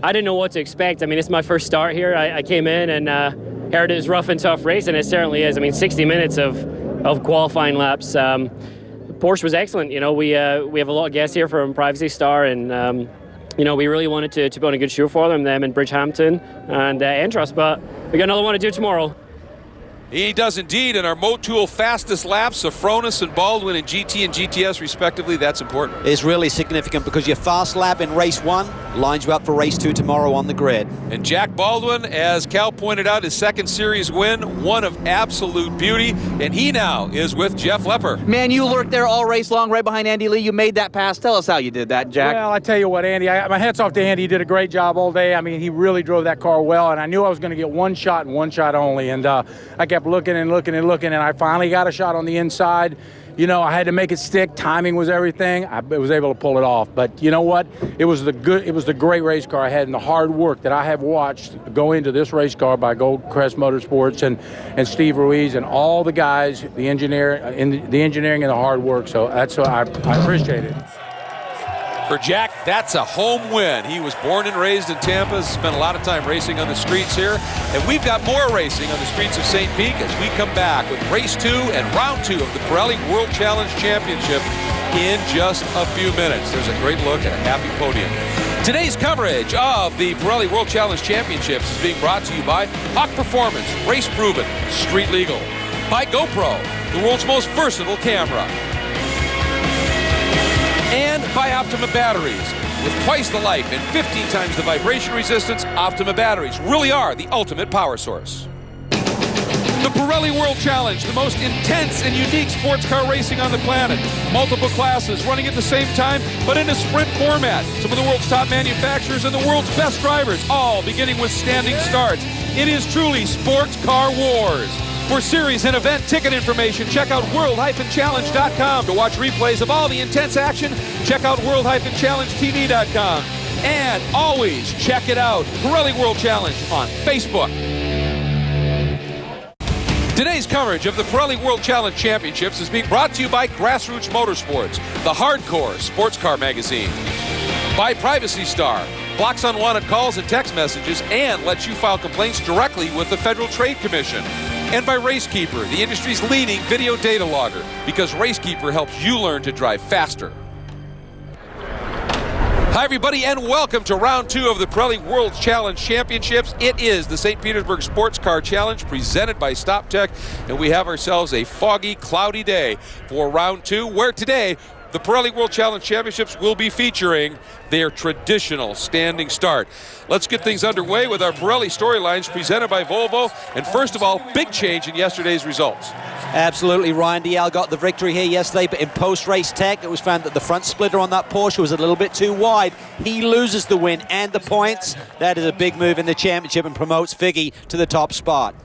[SPEAKER 8] I didn't know what to expect. I mean, it's my first start here. I came in and heard it was rough and tough race, and it certainly is. I mean, 60 minutes of qualifying laps. Porsche was excellent. You know, we have a lot of guests here from Privacy Star, and you know, we really wanted to put on a good show for them in Bridgehampton and Entrust, but we got another one to do tomorrow.
[SPEAKER 1] He does indeed, and our Motul fastest laps, Safronis and Baldwin in GT and GTS respectively, that's important.
[SPEAKER 2] It's really significant because your fast lap in race 1 lines you up for race 2 tomorrow on the grid.
[SPEAKER 1] And Jack Baldwin, as Cal pointed out, his second series win, one of absolute beauty, and he now is with Jeff Lepper.
[SPEAKER 9] Man, you lurked there all race long right behind Andy Lee. You made that pass. Tell us how you did that, Jack.
[SPEAKER 10] Well, I tell you what, Andy, my hat's off to Andy. He did a great job all day. I mean, he really drove that car well, and I knew I was going to get one shot and one shot only, and I kept looking and I finally got a shot on the inside. You know, I had to make it stick. Timing was everything. I was able to pull it off. But you know what? It was the great race car I had, and the hard work that I have watched go into this race car by Goldcrest Motorsports and Steve Ruiz and all the guys, the engineering and the hard work. So that's what I appreciate it.
[SPEAKER 1] For Jack, that's a home win. He was born and raised in Tampa, spent a lot of time racing on the streets here, and we've got more racing on the streets of St. Pete as we come back with race 2 and round 2 of the Pirelli World Challenge Championship in just a few minutes. There's a great look at a happy podium. Today's coverage of the Pirelli World Challenge Championships is being brought to you by Hawk Performance, Race Proven, Street Legal, by GoPro, the world's most versatile camera, and by Optima Batteries. With twice the life and 15 times the vibration resistance, Optima Batteries really are the ultimate power source. The Pirelli World Challenge, the most intense and unique sports car racing on the planet. Multiple classes running at the same time, but in a sprint format. Some of the world's top manufacturers and the world's best drivers, all beginning with standing starts. It is truly sports car wars. For series and event ticket information, check out world-challenge.com. To watch replays of all the intense action, check out world-challengetv.com. And always check it out, Pirelli World Challenge on Facebook. Today's coverage of the Pirelli World Challenge Championships is being brought to you by Grassroots Motorsports, the hardcore sports car magazine. By Privacy Star, blocks unwanted calls and text messages and lets you file complaints directly with the Federal Trade Commission. And by RaceKeeper, the industry's leading video data logger, because RaceKeeper helps you learn to drive faster. Hi, everybody, and welcome to round 2 of the Pirelli World Challenge Championships. It is the St. Petersburg Sports Car Challenge presented by StopTech, and we have ourselves a foggy, cloudy day for round 2, where today the Pirelli World Challenge Championships will be featuring their traditional standing start. Let's get things underway with our Pirelli storylines presented by Volvo. And first of all, big change in yesterday's results.
[SPEAKER 2] Absolutely, Ryan Dial got the victory here yesterday, but in post-race tech, it was found that the front splitter on that Porsche was a little bit too wide. He loses the win and the points. That is a big move in the championship and promotes Figgy to the top spot.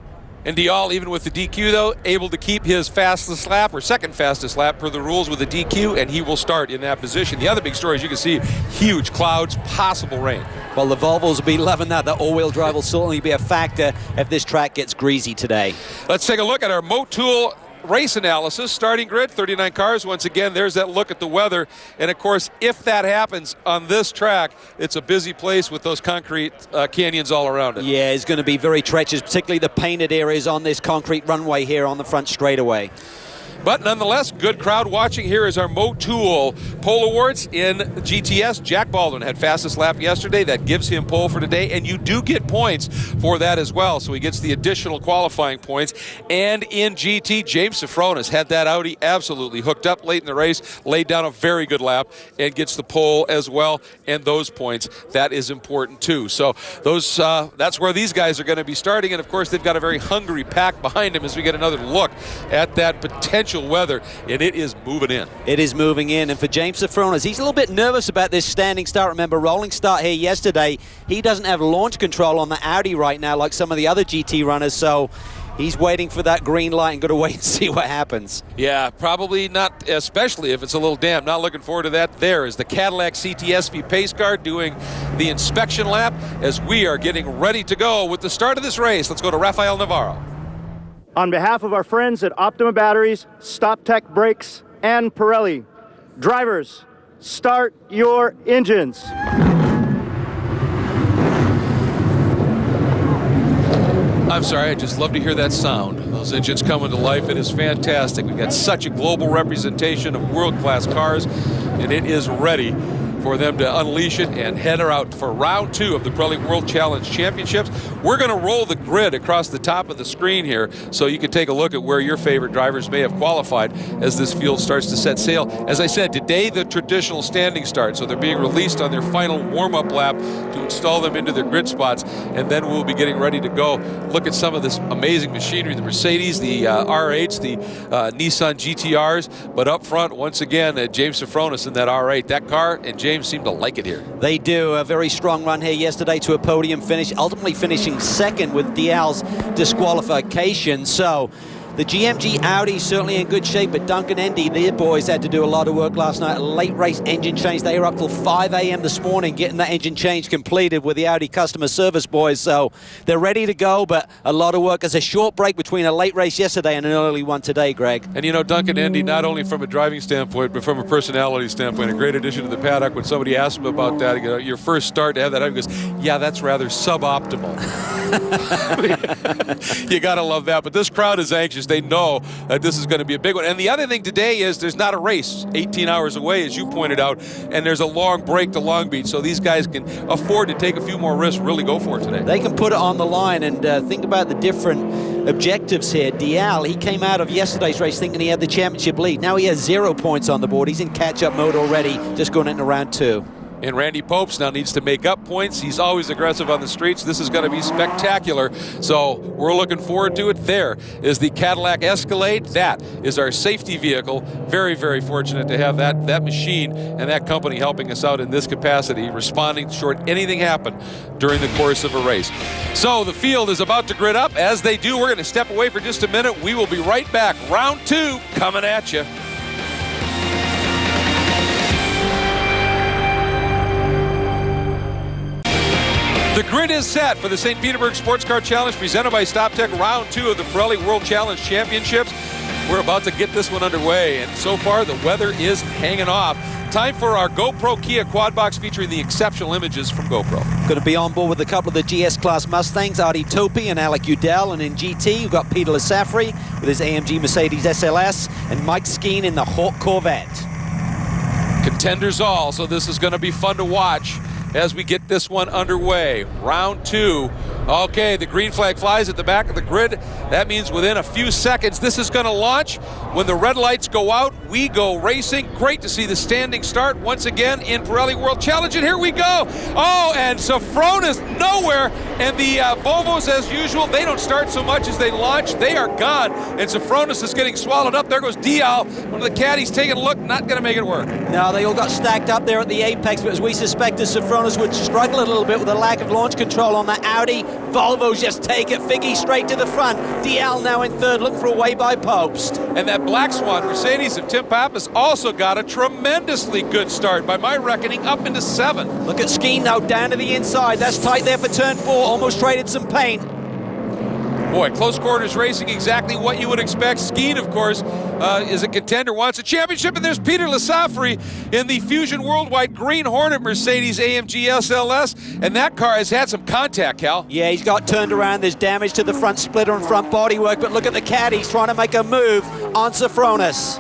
[SPEAKER 1] And Dial, even with the DQ though, able to keep his fastest lap, or second fastest lap per the rules with the DQ, and he will start in that position. The other big story, as you can see, huge clouds, possible rain.
[SPEAKER 2] Well, the Volvos will be loving that. The all-wheel drive will certainly be a factor if this track gets greasy today.
[SPEAKER 1] Let's take a look at our Motul race analysis. Starting grid, 39 cars. Once again, there's that look at the weather. And of course, if that happens on this track, it's a busy place with those concrete canyons all around it.
[SPEAKER 2] Yeah, it's going to be very treacherous, particularly the painted areas on this concrete runway here on the front straightaway.
[SPEAKER 1] But nonetheless, good crowd watching here is our Motul pole awards in GTS. Jack Baldwin had fastest lap yesterday. That gives him pole for today, and you do get points for that as well. So he gets the additional qualifying points. And in GT, James Safronis had that Audi absolutely hooked up late in the race, laid down a very good lap, and gets the pole as well. And those points, that is important too. So those that's where these guys are going to be starting. And of course, they've got a very hungry pack behind them as we get another look at that potential weather, and it is moving in.
[SPEAKER 2] It is moving in, and for James Safronis, he's a little bit nervous about this standing start. Remember, rolling start here yesterday. He doesn't have launch control on the Audi right now like some of the other GT runners, so he's waiting for that green light and got to wait and see what happens.
[SPEAKER 1] Yeah, probably not, especially if it's a little damp. Not looking forward to that. There is the Cadillac CTSV pace car doing the inspection lap as we are getting ready to go with the start of this race. Let's go to Rafael Navarro.
[SPEAKER 6] On behalf of our friends at Optima Batteries, StopTech Brakes, and Pirelli, drivers, start your engines.
[SPEAKER 1] I'm sorry, I just love to hear that sound. Those engines coming to life. It is fantastic. We've got such a global representation of world-class cars, and it is ready for them to unleash it and head her out for round 2 of the Pirelli World Challenge Championships. We're going to roll the grid across the top of the screen here so you can take a look at where your favorite drivers may have qualified as this field starts to set sail. As I said, today the traditional standing start, so they're being released on their final warm-up lap to install them into their grid spots, and then we'll be getting ready to go. Look at some of this amazing machinery, the Mercedes, the R8s, the Nissan GTRs, but up front, once again, James Safronis in that R8. That car and James seem to like it here.
[SPEAKER 2] They do. A very strong run here yesterday to a podium finish, ultimately finishing second with Dial's disqualification. So The GMG Audi certainly in good shape, but Duncan Endy, their boys had to do a lot of work last night. A late race engine change. They were up till 5 a.m. this morning getting that engine change completed with the Audi customer service boys. So they're ready to go, but a lot of work. There's a short break between a late race yesterday and an early one today, Greg.
[SPEAKER 1] And you know, Duncan Endy, not only from a driving standpoint, but from a personality standpoint, a great addition to the paddock. When somebody asked him about that, you know, your first start to have that, he goes, yeah, that's rather suboptimal. You got to love that. But this crowd is anxious. They know that this is going to be a big one. And the other thing today is there's not a race 18 hours away, as you pointed out, and there's a long break to Long Beach. So these guys can afford to take a few more risks, really go for it today.
[SPEAKER 2] They can put it on the line, and think about the different objectives here. Dial, he came out of yesterday's race thinking he had the championship lead. Now he has 0 points on the board. He's in catch-up mode already, just going into round 2.
[SPEAKER 1] And Randy Popes now needs to make up points. He's always aggressive on the streets. This is going to be spectacular. So we're looking forward to it. There is the Cadillac Escalade. That is our safety vehicle. Very, very fortunate to have that machine and that company helping us out in this capacity, responding should anything happen during the course of a race. So the field is about to grid up. As they do, we're going to step away for just a minute. We will be right back. Round 2 coming at you. The grid is set for the St. Petersburg Sports Car Challenge presented by StopTech, round 2 of the Pirelli World Challenge Championships. We're about to get this one underway, and so far the weather is hanging off. Time for our GoPro Kia Quad Box featuring the exceptional images from GoPro.
[SPEAKER 2] Going to be on board with a couple of the GS Class Mustangs, Artie Topi and Alec Udell, and in GT we've got Peter Lasafri with his AMG Mercedes SLS and Mike Skeen in the Hawk Corvette.
[SPEAKER 1] Contenders all, so this is going to be fun to watch as we get this one underway. Round 2. Okay, the green flag flies at the back of the grid. That means within a few seconds this is going to launch. When the red lights go out, we go racing. Great to see the standing start once again in Pirelli World Challenge, and here we go. Oh, and Safrona's nowhere, and the Volvos, as usual, they don't start so much as they launch. They are gone, and Safronas is getting swallowed up. There goes Dial, one of the caddies taking a look, not going to make it work.
[SPEAKER 2] No, they all got stacked up there at the apex, but as we suspected, Safronas would struggle a little bit with the lack of launch control on that Audi. Volvos just take it. Figgy straight to the front. DL now in third, looking for a way by Popes.
[SPEAKER 1] And that Black Swan Mercedes of Tim Pappas also got a tremendously good start, by my reckoning, up into 7th.
[SPEAKER 2] Look at Skeen now down to the inside. That's tight there for turn 4. Almost traded some paint.
[SPEAKER 1] Boy, close quarters racing, exactly what you would expect. Skeen, of course, is a contender, wants a championship, and there's Peter Lasafri in the Fusion Worldwide Green Hornet Mercedes AMG SLS, and that car has had some contact, Cal.
[SPEAKER 2] Yeah, he's got turned around. There's damage to the front splitter and front bodywork, but look at the caddy. He's trying to make a move on Safronas.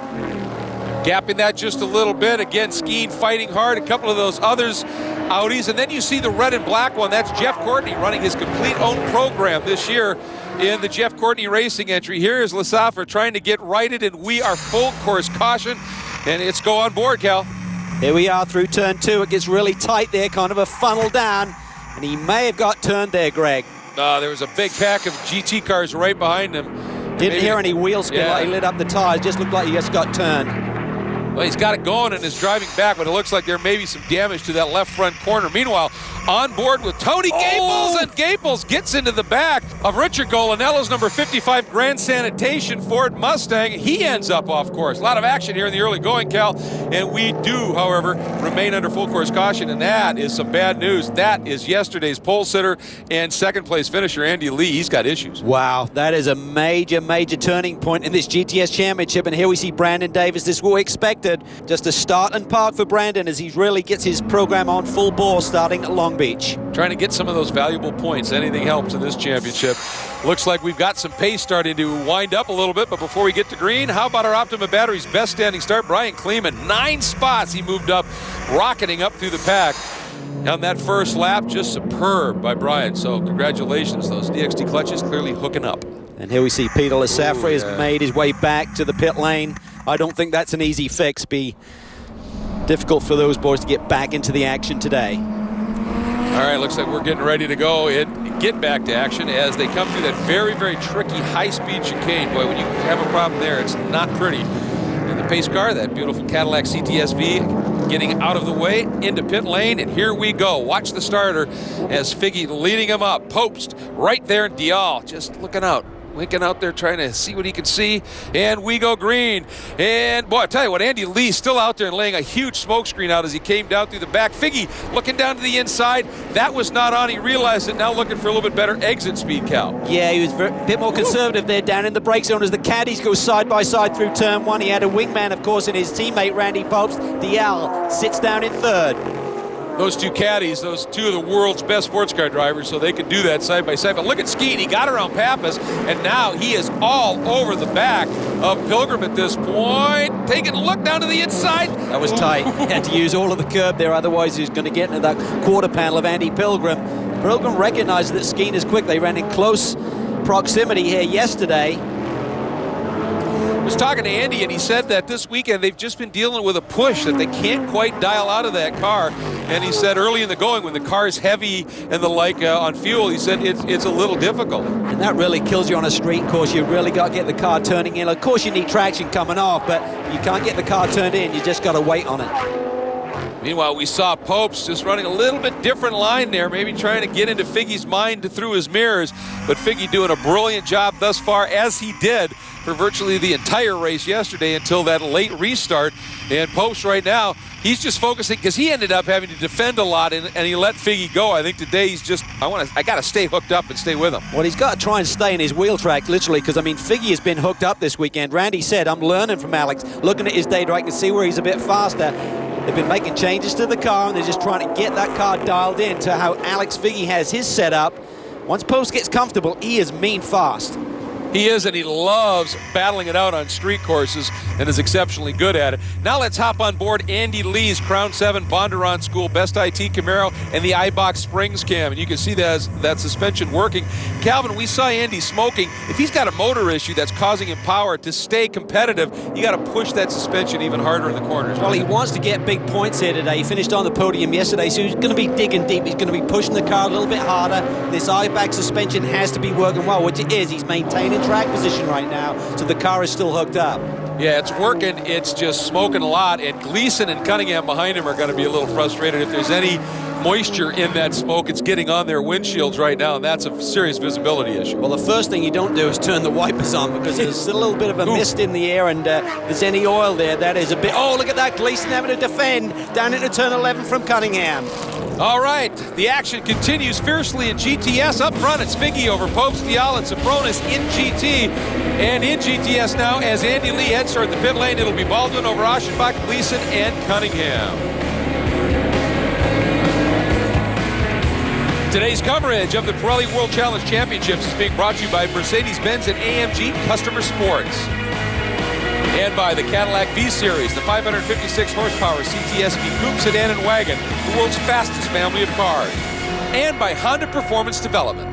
[SPEAKER 1] Gapping that just a little bit. Again, Skeen fighting hard. A couple of those others, Audis, and then you see the red and black one. That's Jeff Courtney running his complete own program this year in the Jeff Courtney Racing entry. Here is Lasafra trying to get righted, and we are full course caution, and it's go on board, Cal.
[SPEAKER 2] Here we are through turn 2. It gets really tight there, kind of a funnel down, and he may have got turned there, Greg.
[SPEAKER 1] There was a big pack of GT cars right behind him.
[SPEAKER 2] Didn't hear any wheel spin like he lit up the tires. Just looked like he just got turned.
[SPEAKER 1] Well, he's got it going and is driving back, but it looks like there may be some damage to that left front corner. Meanwhile, on board with Tony Gaples, and Gaples gets into the back of Richard Golinello's number 55 Grand Sanitation Ford Mustang. He ends up off course. A lot of action here in the early going, Cal, and we do, however, remain under full course caution, and that is some bad news. That is yesterday's pole sitter and second place finisher, Andy Lee. He's got issues.
[SPEAKER 2] Wow, that is a major, major turning point in this GTS Championship, and here we see Brandon Davis. This is what we expected. Just a start and park for Brandon as he really gets his program on full bore starting at Long Beach.
[SPEAKER 1] Trying to get some of those valuable points. Anything helps in this championship. Looks like we've got some pace starting to wind up a little bit, but before we get to green, how about our Optima Batteries best standing start, Brian Kleeman. 9 spots he moved up, rocketing up through the pack. On that first lap, just superb by Brian. So congratulations, those DXT clutches clearly hooking up.
[SPEAKER 2] And here we see Peter Lasafri has made his way back to the pit lane. I don't think that's an easy fix. Be difficult for those boys to get back into the action today.
[SPEAKER 1] All right, looks like we're getting ready to go and get back to action as they come through that very, very tricky high-speed chicane. Boy, when you have a problem there, it's not pretty. And the pace car, that beautiful Cadillac CTSV, getting out of the way into pit lane, and here we go. Watch the starter as Figgy leading him up. Popst right there, and Dial just looking out. winking out there trying to see what he can see. And we go green. And boy, I tell you what, Andy Lee still out there and laying a huge smoke screen out as he came down through the back. Figgy looking down to the inside. That was not on. He realized it. Now looking for a little bit better exit speed, Cal.
[SPEAKER 2] Yeah, he was a bit more conservative there down in the brake zone as the caddies go side by side through turn one. He had a wingman, of course, in his teammate Randy Popes. Dial sits down in third.
[SPEAKER 1] Those two caddies, those two of the world's best sports car drivers, so they can do that side by side. But look at Skeet, he got around Pappas, and now he is all over the back of Pilgrim at this point. Taking a look down to the inside.
[SPEAKER 2] That was tight. He had to use all of the curb there, otherwise he was going to get into that quarter panel of Andy Pilgrim. Pilgrim recognized that Skeet is quick. They ran in close proximity here yesterday.
[SPEAKER 1] I was talking to Andy, and he said that this weekend they've just been dealing with a push that they can't quite dial out of that car. And he said early in the going, when the car is heavy and the like on fuel, he said it's a little difficult.
[SPEAKER 2] And that really kills you on a street course. You really got to get the car turning in. Of course, you need traction coming off, but you can't get the car turned in. You just got to wait on it.
[SPEAKER 1] Meanwhile, we saw Popes just running a little bit different line there, maybe trying to get into Figgy's mind through his mirrors. But Figgy doing a brilliant job thus far, as he did for virtually the entire race yesterday until that late restart. And Popes right now, he's just focusing because he ended up having to defend a lot, and he let Figgy go. I think today he's just, I got to stay hooked up and stay with him.
[SPEAKER 2] Well, he's got to try and stay in his wheel track, literally, because, I mean, Figgy has been hooked up this weekend. Randy said, I'm learning from Alex, looking at his data, I can see where he's a bit faster. They've been making changes to the car, and they're just trying to get that car dialed in to how Alex Figgy has his setup. Once Post gets comfortable, he is mean fast.
[SPEAKER 1] He is, and he loves battling it out on street courses and is exceptionally good at it. Now let's hop on board Andy Lee's Crown 7 Bondurant School Best IT Camaro and the iBox Springs cam. And you can see that suspension working. Calvin, we saw Andy smoking. If he's got a motor issue that's causing him power to stay competitive, you got to push that suspension even harder in the corners.
[SPEAKER 2] Well, he wants to get big points here today. He finished on the podium yesterday, so he's going to be digging deep. He's going to be pushing the car a little bit harder. This iBox suspension has to be working well, which it is. He's maintaining track position right now, so the car is still hooked up.
[SPEAKER 1] Yeah, it's working. It's just smoking a lot, and Gleason and Cunningham behind him are going to be a little frustrated. If there's any moisture in that smoke, it's getting on their windshields right now, and that's a serious visibility issue.
[SPEAKER 2] Well, the first thing you don't do is turn the wipers on, because there's a little bit of a mist in the air, and there's any oil there. That is a bit... Oh, look at that. Gleason having to defend down into turn 11 from Cunningham.
[SPEAKER 1] All right, the action continues fiercely in GTS. Up front, it's Figgy over Popes, Dial, and Sopronis in GT. And in GTS now, as Andy Lee heads toward the pit lane, it'll be Baldwin over Aschenbach, Gleason, and Cunningham. Today's coverage of the Pirelli World Challenge Championships is being brought to you by Mercedes-Benz and AMG Customer Sports. And by the Cadillac V-Series, the 556 horsepower CTS-V coupe, sedan, and wagon, the world's fastest family of cars. And by Honda Performance Development.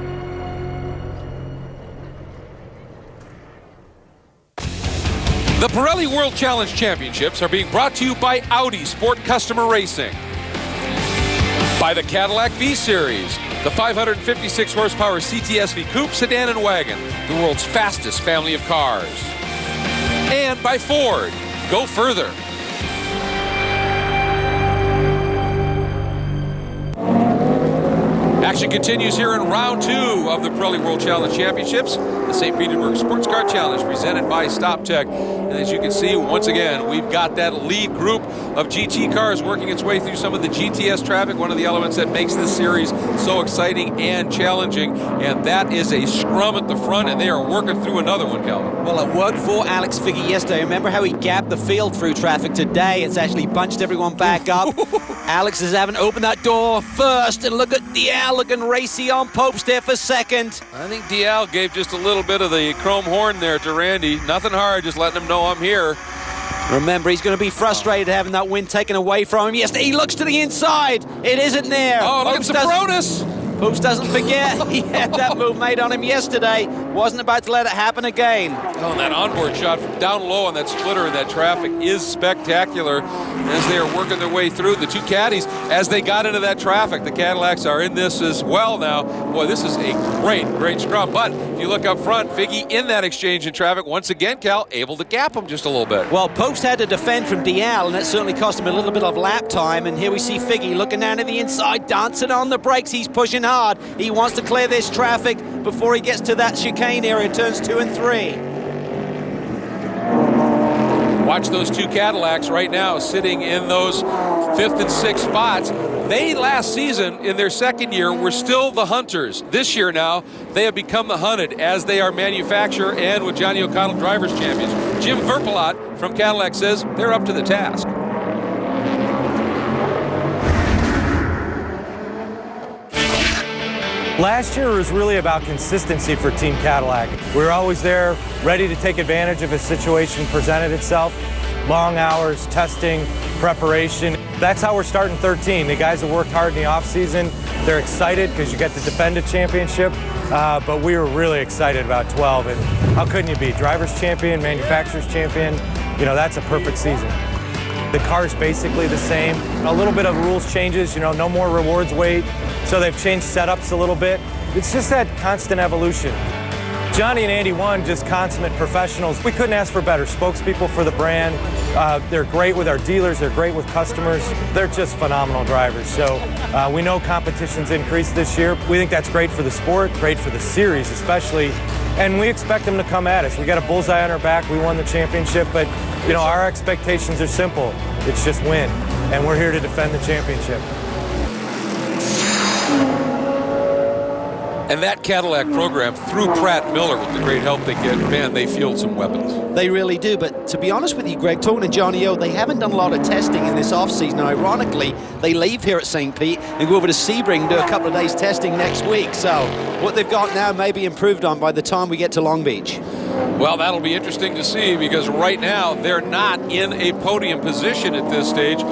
[SPEAKER 1] The Pirelli World Challenge Championships are being brought to you by Audi Sport Customer Racing. By the Cadillac V-Series, the 556 horsepower CTS-V coupe, sedan, and wagon, the world's fastest family of cars. And by Ford. Go further. Action continues here in round 2 of the Pirelli World Challenge Championships. The St. Petersburg Sports Car Challenge presented by StopTech. And as you can see, once again, we've got that lead group of GT cars working its way through some of the GTS traffic, one of the elements that makes this series so exciting and challenging. And that is a scrum at the front, and they are working through another one, Calvin.
[SPEAKER 2] Well, it worked for Alex Figgy yesterday. Remember how he gapped the field through traffic? Today, it's actually bunched everyone back up. Alex is having to open that door first, and look at Dial looking racy on Popes there for second.
[SPEAKER 1] I think Dial gave just a little bit of the chrome horn there to Randy. Nothing hard, just letting him know I'm here.
[SPEAKER 2] Remember, he's going to be frustrated having that win taken away from him. Yes, he looks to the inside. It isn't there.
[SPEAKER 1] Oh, look at Sopronis.
[SPEAKER 2] Popes doesn't forget. He had that move made on him yesterday. Wasn't about to let it happen again.
[SPEAKER 1] Oh, and that onboard shot from down low on that splitter in that traffic is spectacular as they are working their way through. The two caddies, as they got into that traffic, the Cadillacs are in this as well now. Boy, this is a great scrum. But if you look up front, Figgy in that exchange in traffic, once again, Cal, able to gap him just a little bit.
[SPEAKER 2] Well, Popes had to defend from Dial, and that certainly cost him a little bit of lap time. And here we see Figgy looking down to the inside, dancing on the brakes. He's pushing hard. hard. He wants to clear this traffic before he gets to that chicane area, turns 2 and 3.
[SPEAKER 1] Watch those two Cadillacs right now sitting in those 5th and 6th spots. They last season, in their second year, were still the hunters. This year now, they have become the hunted as they are manufacturer and with Johnny O'Connell Drivers Champions. Jim Verpilot from Cadillac says they're up to the task.
[SPEAKER 11] Last year was really about consistency for Team Cadillac. We were always there, ready to take advantage of a situation presented itself. Long hours, testing, preparation. That's how we're starting 13. The guys have worked hard in the offseason. They're excited because you get to defend a championship, but we were really excited about 12. And how couldn't you be? Drivers champion, manufacturers champion, you know, that's a perfect season. The car's basically the same. A little bit of rules changes, you know, no more rewards weight. So they've changed setups a little bit. It's just that constant evolution. Johnny and Andy won, just consummate professionals. We couldn't ask for better spokespeople for the brand. They're great with our dealers. They're great with customers. They're just phenomenal drivers. So we know competition's increased this year. We think that's great for the sport, great for the series especially. And we expect them to come at us. We got a bullseye on our back. We won the championship, but you know, our expectations are simple. It's just win. And we're here to defend the championship.
[SPEAKER 1] And that Cadillac program, through Pratt Miller, with the great help they get, man, they field some weapons.
[SPEAKER 2] They really do, but to be honest with you, Greg, talking to Johnny O, they haven't done a lot of testing in this off-season. And ironically, they leave here at St. Pete and go over to Sebring and do a couple of days testing next week. So what they've got now may be improved on by the time we get to Long Beach.
[SPEAKER 1] Well, that'll be interesting to see, because right now they're not in a podium position at this stage.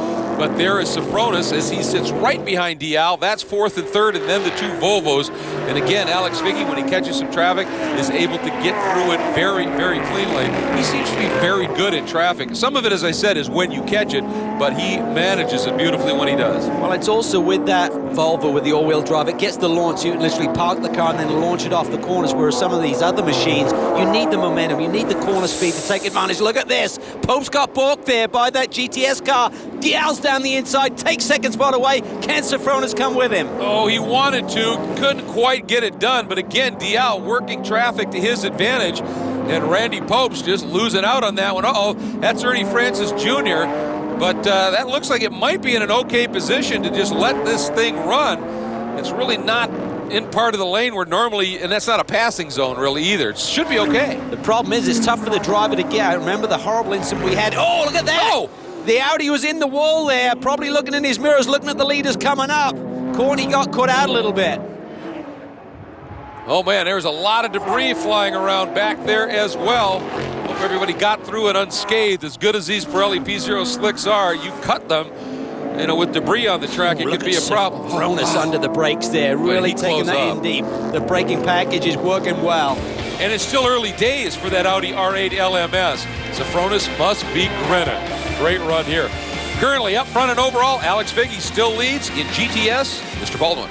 [SPEAKER 1] But there is Sofronis as he sits right behind Dial. That's 4th and 3rd, and then the two Volvos. And again, Alex Figgy, when he catches some traffic, is able to get through it very, very cleanly. He seems to be very good in traffic. Some of it, as I said, is when you catch it, but he manages it beautifully when he does.
[SPEAKER 2] Well, it's also with that Volvo with the all-wheel drive, it gets the launch. You can literally park the car and then launch it off the corners, whereas some of these other machines, you need the momentum, you need the corner speed to take advantage. Look at this. Pope's got balked there by that GTS car. Dial's down the inside, takes second spot away. Can Sofronis come with him?
[SPEAKER 1] Oh, he wanted to, couldn't quite get it done, but again, Dial working traffic to his advantage, and Randy Pope's just losing out on that one. Uh-oh, that's Ernie Francis Jr., but that looks like it might be in an okay position to just let this thing run. It's really not in part of the lane where normally, and that's not a passing zone really either. It should be okay.
[SPEAKER 2] The problem is it's tough for the driver to get out. Remember the horrible incident we had? Oh, look at that!
[SPEAKER 1] Oh!
[SPEAKER 2] The Audi was in the wall there, probably looking in his mirrors, looking at the leaders coming up. Corny got cut out a little bit.
[SPEAKER 1] Oh man, there's a lot of debris flying around back there as well. Hope everybody got through it unscathed. As good as these Pirelli P0 slicks are, you cut them, you know, with debris on the track, it could be a problem.
[SPEAKER 2] Sofronis under the brakes there, really taking that in deep. The braking package is working well.
[SPEAKER 1] And it's still early days for that Audi R8 LMS. Sofronis must be grinning. Great run here. Currently up front and overall, Alex Figgy still leads in GTS. Mr. Baldwin.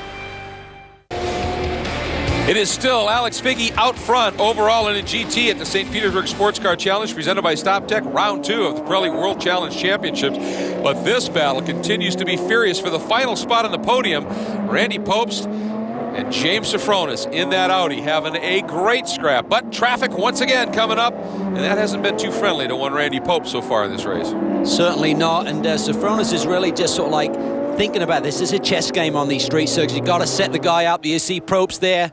[SPEAKER 1] It is still Alex Figgy out front overall and in GT at the St. Petersburg Sports Car Challenge presented by StopTech, round 2 of the Pirelli World Challenge Championships. But this battle continues to be furious for the final spot on the podium. Randy Pobst and James Sofronis in that Audi having a great scrap. But traffic once again coming up, and that hasn't been too friendly to one Randy Pobst so far in this race.
[SPEAKER 2] Certainly not, and Sofronis is really just sort of like thinking about this. It's a chess game on these street circuits. You've got to set the guy up. You see Probst there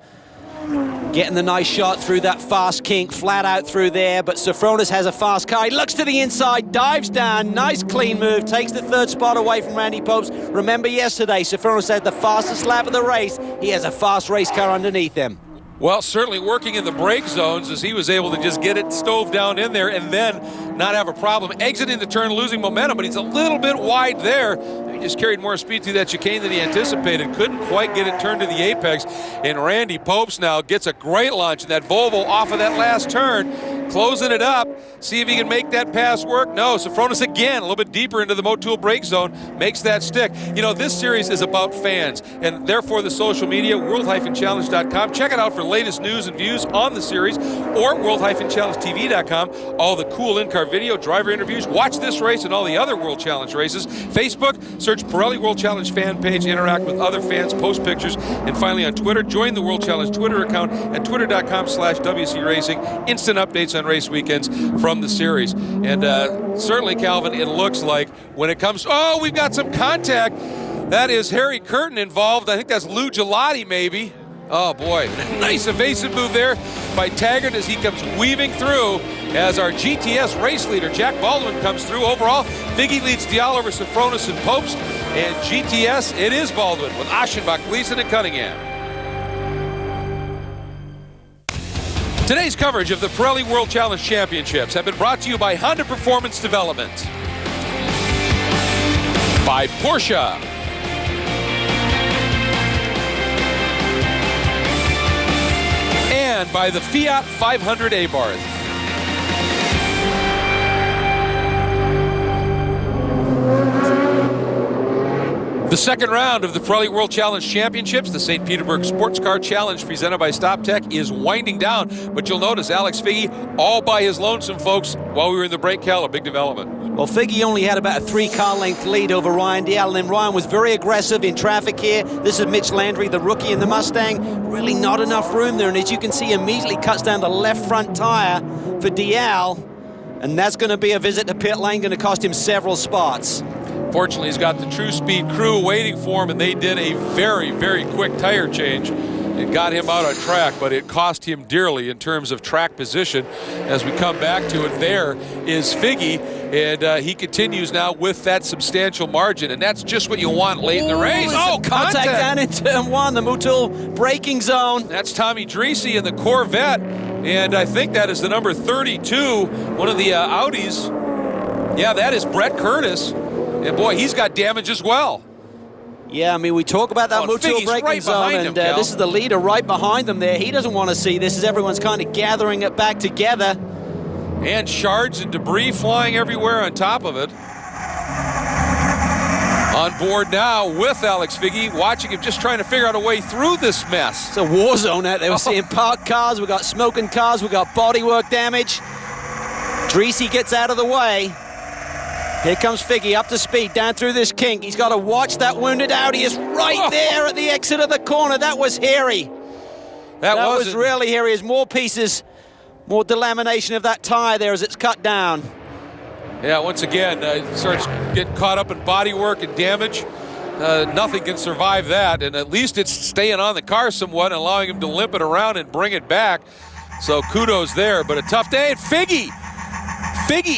[SPEAKER 2] getting the nice shot through that fast kink, flat out through there, but Sofronis has a fast car. He looks to the inside, dives down, nice clean move, takes the 3rd spot away from Randy Pobst. Remember yesterday, Sofronis had the fastest lap of the race. He has a fast race car underneath him.
[SPEAKER 1] Well, certainly working in the brake zones as he was able to just get it stove down in there and then not have a problem exiting the turn, losing momentum, but he's a little bit wide there. He just carried more speed through that chicane than he anticipated. Couldn't quite get it turned to the apex. And Randy Pobst now gets a great launch in that Volvo off of that last turn. closing it up. See if he can make that pass work. No, Sofronis again, a little bit deeper into the Motul brake zone, makes that stick. You know, this series is about fans, and therefore the social media, world-challenge.com. Check it out for latest news and views on the series, or world-challengetv.com. All the cool in-car video, driver interviews. Watch this race and all the other World Challenge races. Facebook, search Pirelli World Challenge fan page, interact with other fans, post pictures. And finally on Twitter, join the World Challenge Twitter account at twitter.com/WC Racing. Instant updates on race weekends from the series. And certainly, Calvin, it looks like when it comes, oh, we've got some contact. That is Harry Curtin involved. I think that's Lou Gelati maybe. Oh boy, nice evasive move there by Taggart as he comes weaving through as our GTS race leader, Jack Baldwin, comes through. Overall, Figgy leads Dial over Sofronis and Popst, and GTS, it is Baldwin with Aschenbach, Gleason, and Cunningham. Today's coverage of the Pirelli World Challenge Championships have been brought to you by Honda Performance Development, by Porsche, and by the Fiat 500 Abarth. The second round of the Pirelli World Challenge Championships, the St. Petersburg Sports Car Challenge presented by StopTech, is winding down. But you'll notice Alex Figgy all by his lonesome, folks, while we were in the break, Cal, a big development.
[SPEAKER 2] Well, Figgy only had about a 3-car length lead over Ryan Dial, and then Ryan was very aggressive in traffic here. This is Mitch Landry, the rookie in the Mustang. Really not enough room there, and as you can see, immediately cuts down the left front tire for Dial, and that's going to be a visit to pit lane, going to cost him several spots.
[SPEAKER 1] Fortunately, he's got the True Speed crew waiting for him, and they did a very, very quick tire change. It got him out on track, but it cost him dearly in terms of track position. As we come back to it, there is Figgy, and he continues now with that substantial margin, and that's just what you want late in the race.
[SPEAKER 2] Oh, contact down in turn one, the Motul braking zone.
[SPEAKER 1] That's Tommy Dreese in the Corvette, and I think that is the number 32, one of the Audis. Yeah, that is Brett Curtis. And boy, he's got damage as well.
[SPEAKER 2] Yeah, I mean, we talk about that Motul braking
[SPEAKER 1] right
[SPEAKER 2] zone,
[SPEAKER 1] him,
[SPEAKER 2] and this is the leader right behind them there. He doesn't want to see this as everyone's kind of gathering it back together.
[SPEAKER 1] And shards and debris flying everywhere on top of it. On board now with Alex Figgy, watching him just trying to figure out a way through this mess.
[SPEAKER 2] It's a war zone out there. We're seeing parked cars, we've got smoking cars, we've got bodywork damage. Dreese gets out of the way. Here comes Figgy up to speed down through this kink. He's got to watch that wounded Audi. Is right there at the exit of the corner. That was hairy. That was really hairy. There's more pieces, more delamination of that tire there as it's cut down.
[SPEAKER 1] Yeah, once again, starts getting caught up in bodywork and damage. Nothing can survive that, and at least it's staying on the car somewhat and allowing him to limp it around and bring it back. So kudos there, but a tough day. And Figgy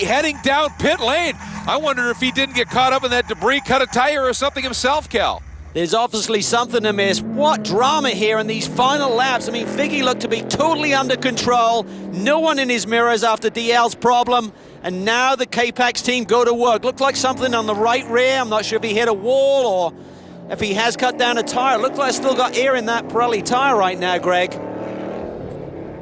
[SPEAKER 1] heading down pit lane. I wonder if he didn't get caught up in that debris, cut a tire or something himself, Cal.
[SPEAKER 2] There's obviously something to miss. What drama here in these final laps. I mean, Figgy looked to be totally under control. No one in his mirrors after DL's problem. And now the K-Pax team go to work. Looked like something on the right rear. I'm not sure if he hit a wall or if he has cut down a tire. Looked like I still got air in that Pirelli tire right now, Greg.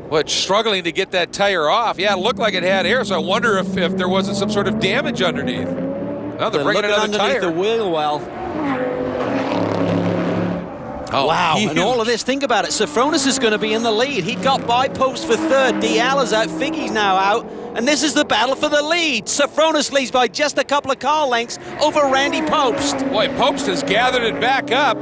[SPEAKER 1] But struggling to get that tire off. Yeah, it looked like it had air, so I wonder if there wasn't some sort of damage underneath. Now they're bringing another tire.
[SPEAKER 2] The wheel well.
[SPEAKER 1] Oh,
[SPEAKER 2] wow,
[SPEAKER 1] huge.
[SPEAKER 2] And all of this, think about it. Sofronis is going to be in the lead. He got by Popst for third. Dial is out. Figgy's now out. And this is the battle for the lead. Sofronis leads by just a couple of car lengths over Randy Popst.
[SPEAKER 1] Boy, Popst has gathered it back up.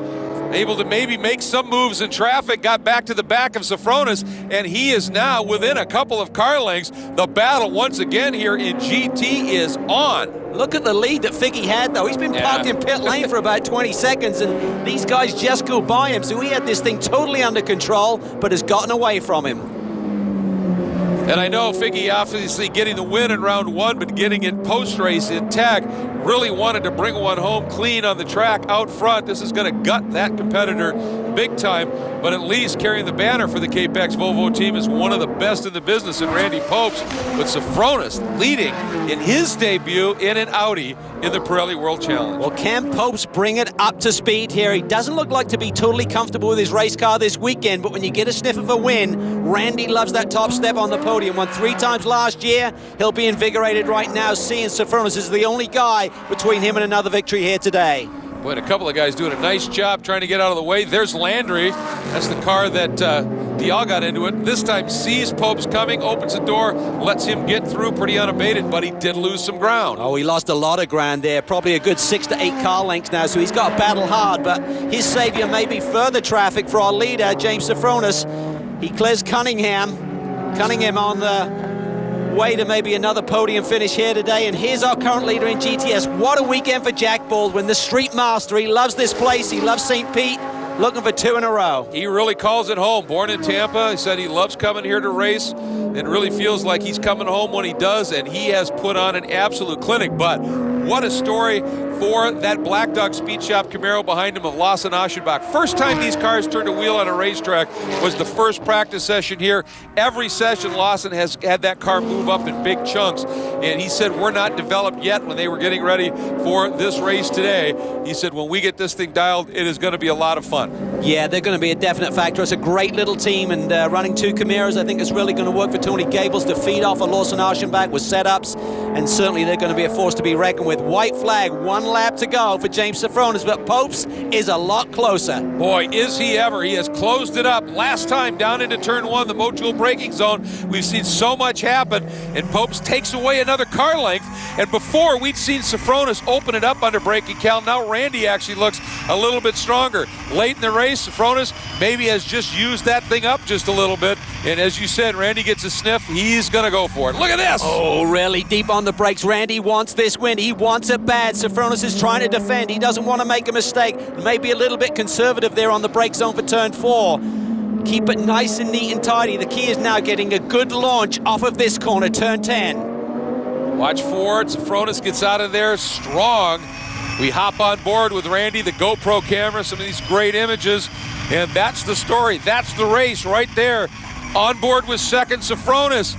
[SPEAKER 1] Able to maybe make some moves in traffic, got back to the back of Sofronis, and he is now within a couple of car lengths. The battle once again here in GT is on.
[SPEAKER 2] Look at the lead that Figgy had, though. He's been parked in pit lane for about 20 seconds, and these guys just go by him. So he had this thing totally under control, but has gotten away from him.
[SPEAKER 1] And I know Figgy obviously getting the win in round one, but getting it post-race in tag, really wanted to bring one home clean on the track out front. This is going to gut that competitor big time, but at least carrying the banner for the K-Pax Volvo team is one of the best in the business in Randy Popst, but Sofronis leading in his debut in an Audi in the Pirelli World Challenge.
[SPEAKER 2] Well, can Popst bring it up to speed here? He doesn't look like to be totally comfortable with his race car this weekend, but when you get a sniff of a win, Randy loves that top step on the podium. Won 3 times last year. He'll be invigorated right now, seeing Sofronis is the only guy between him and another victory here today.
[SPEAKER 1] Boy, and a couple of guys doing a nice job trying to get out of the way. There's Landry. That's the car that Dial got into it. This time sees Pope's coming, opens the door, lets him get through pretty unabated, but he did lose some ground.
[SPEAKER 2] Oh, he lost a lot of ground there. Probably a good 6 to 8 car lengths now, so he's got to battle hard, but his savior may be further traffic for our leader, James Sofronis. He clears Cunningham. Cunningham on the way to maybe another podium finish here today, and here's our current leader in GTS. What a weekend for Jack Baldwin, the street master. He loves this place. He loves St. Pete. Looking for 2 in a row.
[SPEAKER 1] He really calls it home. Born in Tampa, he said he loves coming here to race and really feels like he's coming home when he does, and he has put on an absolute clinic. But what a story for that Black Dog Speed Shop Camaro behind him of Lawson Aschenbach. First time these cars turned a wheel on a racetrack was the first practice session here. Every session Lawson has had that car move up in big chunks, and he said we're not developed yet when they were getting ready for this race today. He said when we get this thing dialed, it is going to be a lot of fun.
[SPEAKER 2] Yeah, they're going to be a definite factor. It's a great little team, and running 2 Camaros, I think it's really going to work for Tony Gables to feed off of Lawson Aschenbach with setups, and certainly they're going to be a force to be reckoned with. White flag, 1 lap to go for James Sofronis, but Popes is a lot closer.
[SPEAKER 1] Boy, is he ever. He has closed it up. Last time down into turn 1, the Motul braking zone, we've seen so much happen, and Popes takes away another car length, and before we'd seen Sofronis open it up under braking cal. Now Randy actually looks a little bit stronger. Late in the race, Sofronis maybe has just used that thing up just a little bit, and as you said, Randy gets a sniff. He's going to go for it. Look at this.
[SPEAKER 2] Oh, really deep on the brakes. Randy wants this win. He wants it bad. Sofronis is trying to defend. He doesn't want to make a mistake. Maybe a little bit conservative there on the brake zone for turn 4. Keep it nice and neat and tidy. The key is now getting a good launch off of this corner, turn 10.
[SPEAKER 1] Watch for it. Sofronis gets out of there strong. We hop on board with Randy, the GoPro camera, some of these great images, and that's the story. That's the race right there. On board with second, Sofronis.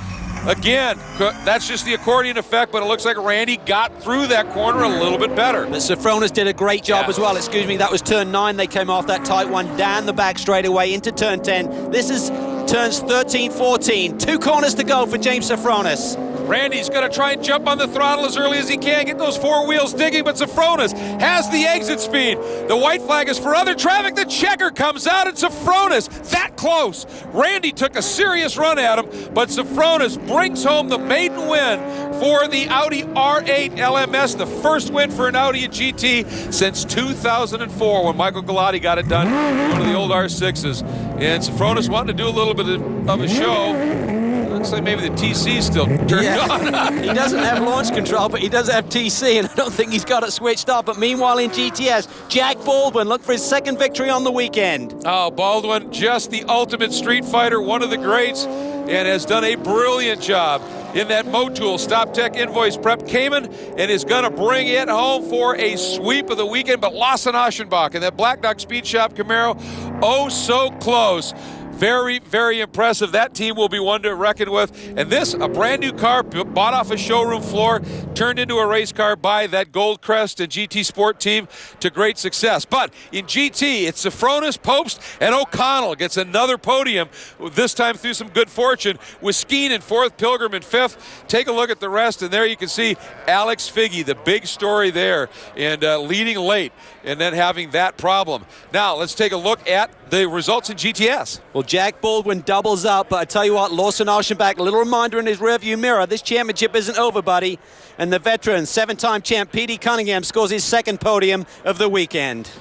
[SPEAKER 1] Again, that's just the accordion effect, but it looks like Randy got through that corner a little bit better.
[SPEAKER 2] But Sofronis did a great job as well. Excuse me, that was turn 9. They came off that tight one, down the back straightaway into turn 10. This is turns 13, 14. 2 corners to go for James Sofronis.
[SPEAKER 1] Randy's going to try and jump on the throttle as early as he can, get those 4 wheels digging, but Sofronis has the exit speed. The white flag is for other traffic. The checker comes out, and Sofronis that close. Randy took a serious run at him, but Sofronis brings home the maiden win for the Audi R8 LMS, the first win for an Audi GT since 2004 when Michael Galati got it done, one of the old R6s. And Sofronis wanted to do a little bit of a show. Looks like maybe the TC still turned on.
[SPEAKER 2] He doesn't have launch control, but he does have TC, and I don't think he's got it switched off. But meanwhile in GTS, Jack Baldwin, look for his second victory on the weekend.
[SPEAKER 1] Oh, Baldwin, just the ultimate street fighter, one of the greats, and has done a brilliant job in that Motul StopTech invoice prep. Cayman and is going to bring it home for a sweep of the weekend. But Lawson Aschenbach and that Black Dog Speed Shop Camaro, oh so close. Very, very impressive. That team will be one to reckon with. And this, a brand new car bought off a showroom floor, turned into a race car by that Goldcrest and GT Sport team to great success. But in GT, it's Sofronis, Popes, and O'Connell gets another podium, this time through some good fortune, with Skeen in 4th, Pilgrim in 5th. Take a look at the rest, and there you can see Alex Figgy, the big story there, and leading late, and then having that problem. Now, let's take a look at the results in GTS.
[SPEAKER 2] Well, Jack Baldwin doubles up, but I tell you what, Lawson Aschenbach, a little reminder in his rearview mirror, this championship isn't over, buddy. And the veteran, 7-time champ Petey Cunningham scores his second podium of the weekend.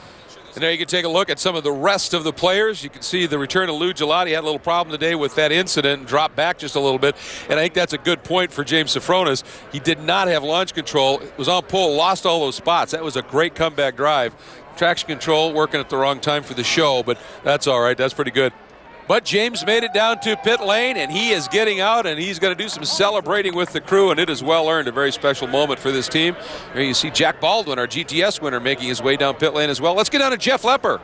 [SPEAKER 1] And there you can take a look at some of the rest of the players. You can see the return of Lou Gelati had a little problem today with that incident and dropped back just a little bit. And I think that's a good point for James Sofronis. He did not have launch control. It was on pole, lost all those spots. That was a great comeback drive. Traction control working at the wrong time for the show, but that's all right. That's pretty good. But James made it down to pit lane, and he is getting out, and he's going to do some celebrating with the crew, and it is well earned, a very special moment for this team. Here you see Jack Baldwin, our GTS winner, making his way down pit lane as well. Let's get down to Jeff Lepper.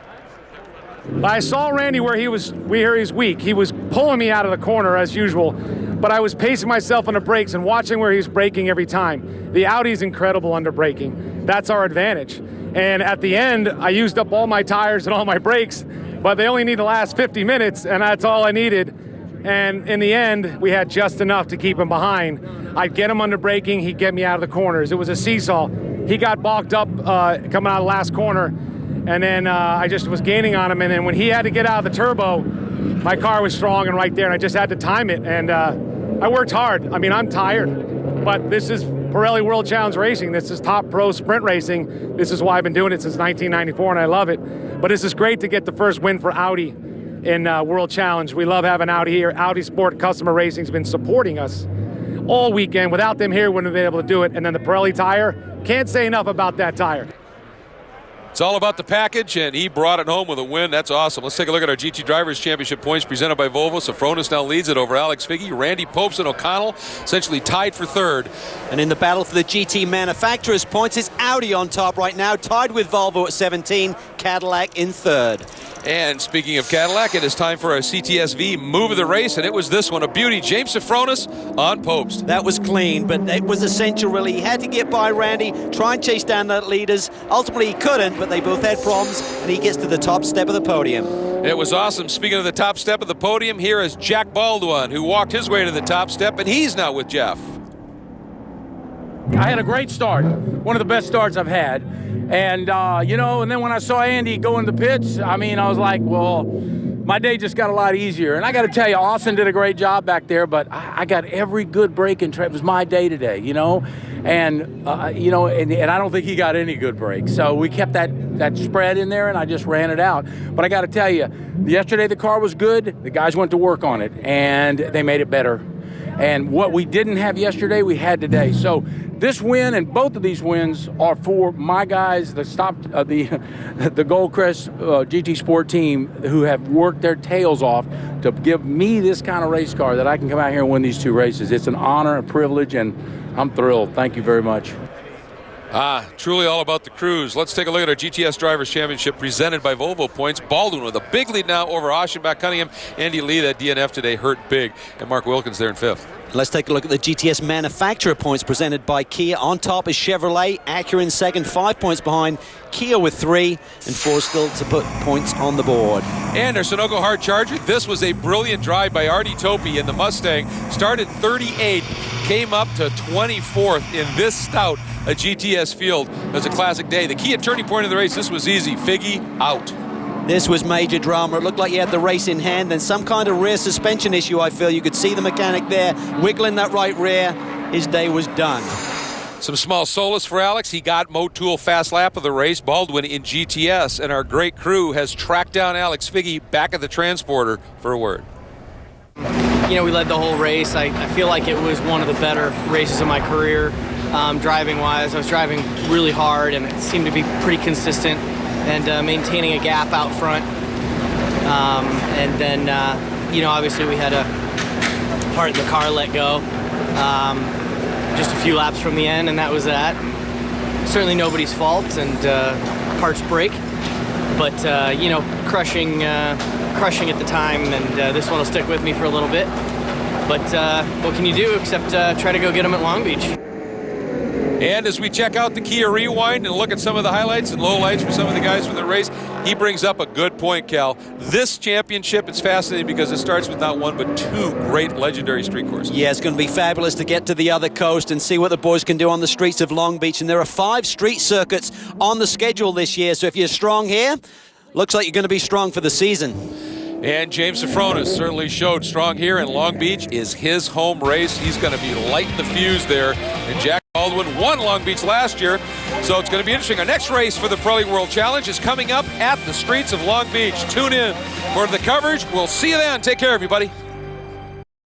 [SPEAKER 12] I saw Randy where he was weak. He was pulling me out of the corner as usual, but I was pacing myself on the brakes and watching where he was braking every time. The Audi's incredible under braking. That's our advantage. And at the end, I used up all my tires and all my brakes, but they only need to last 50 minutes, and that's all I needed. And in the end, we had just enough to keep him behind. I'd get him under braking, he'd get me out of the corners. It was a seesaw. He got balked up coming out of the last corner, and then I just was gaining on him. And then when he had to get out of the turbo, my car was strong and right there, and I just had to time it. And I worked hard. I mean, I'm tired, but this is Pirelli World Challenge Racing. This is top pro sprint racing. This is why I've been doing it since 1994, and I love it. But this is great to get the first win for Audi in World Challenge. We love having Audi here. Audi Sport Customer Racing has been supporting us all weekend. Without them here, we wouldn't have been able to do it. And then the Pirelli tire, can't say enough about that tire.
[SPEAKER 1] It's all about the package, and he brought it home with a win. That's awesome. Let's take a look at our GT Drivers' Championship points presented by Volvo. Sofronis now leads it over Alex Figgy. Randy Popes and O'Connell essentially tied for third.
[SPEAKER 2] And in the battle for the GT manufacturers' points, it's Audi on top right now, tied with Volvo at 17, Cadillac in third.
[SPEAKER 1] And speaking of Cadillac, it is time for our CTSV move of the race, and it was this one, a beauty. James Sofronis on Popes.
[SPEAKER 2] That was clean, but it was essential, really. He had to get by Randy, try and chase down the leaders. Ultimately, he couldn't, but they both had problems, and he gets to the top step of the podium.
[SPEAKER 1] It was awesome. Speaking of the top step of the podium, here is Jack Baldwin, who walked his way to the top step, and he's now with Jeff.
[SPEAKER 10] I had a great start, one of the best starts I've had. And, you know, and then when I saw Andy go in the pits, I mean, I was like, well, my day just got a lot easier. And I got to tell you, Austin did a great job back there, but I got every good break and it was my day today, you know. And, you know, and I don't think he got any good breaks. So we kept that spread in there, and I just ran it out. But I got to tell you, yesterday the car was good. The guys went to work on it, and they made it better. And what we didn't have yesterday, we had today. So this win and both of these wins are for my guys, the Goldcrest GT Sport team, who have worked their tails off to give me this kind of race car that I can come out here and win these two races. It's an honor and privilege, and I'm thrilled. Thank you very much.
[SPEAKER 1] Truly all about the crews. Let's take a look at our GTS Drivers' Championship presented by Volvo points. Baldwin with a big lead now over Aschenbach Cunningham. Andy Lee, that DNF today, hurt big. And Mark Wilkins there in fifth.
[SPEAKER 2] Let's take a look at the GTS manufacturer points presented by Kia. On top is Chevrolet, Acura in second, 5 points behind. Kia with 3, and 4 still to put points on the board.
[SPEAKER 1] And our Sunoco hard charger. This was a brilliant drive by Artie Topi in the Mustang. Started 38, came up to 24th in this stout, a GTS field. It was a classic day. The Kia turning point of the race, this was easy. Figgy out.
[SPEAKER 2] This was major drama. It looked like he had the race in hand, and some kind of rear suspension issue, I feel. You could see the mechanic there wiggling that right rear. His day was done.
[SPEAKER 1] Some small solace for Alex. He got Motul fast lap of the race. Baldwin in GTS, and our great crew has tracked down Alex Figgy back at the transporter for a word.
[SPEAKER 13] You know, we led the whole race. I feel like it was one of the better races of my career, driving-wise. I was driving really hard, and it seemed to be pretty consistent and maintaining a gap out front. And then, you know, obviously we had a part of the car let go. Just a few laps from the end, and that was that. Certainly nobody's fault, and parts break. But, you know, crushing at the time, and this one will stick with me for a little bit. But what can you do except try to go get them at Long Beach?
[SPEAKER 1] And as we check out the Kia Rewind and look at some of the highlights and lowlights for some of the guys from the race, he brings up a good point, Cal. This championship is fascinating because it starts with not one but 2 great legendary street courses.
[SPEAKER 2] Yeah, it's going to be fabulous to get to the other coast and see what the boys can do on the streets of Long Beach. And there are 5 street circuits on the schedule this year. So if you're strong here, looks like you're going to be strong for the season.
[SPEAKER 1] And James Sofronis certainly showed strong here, and Long Beach is his home race. He's going to be lighting the fuse there. And Jack Baldwin won Long Beach last year, so it's going to be interesting. Our next race for the Pirelli World Challenge is coming up at the streets of Long Beach. Tune in for the coverage. We'll see you then. Take care, everybody.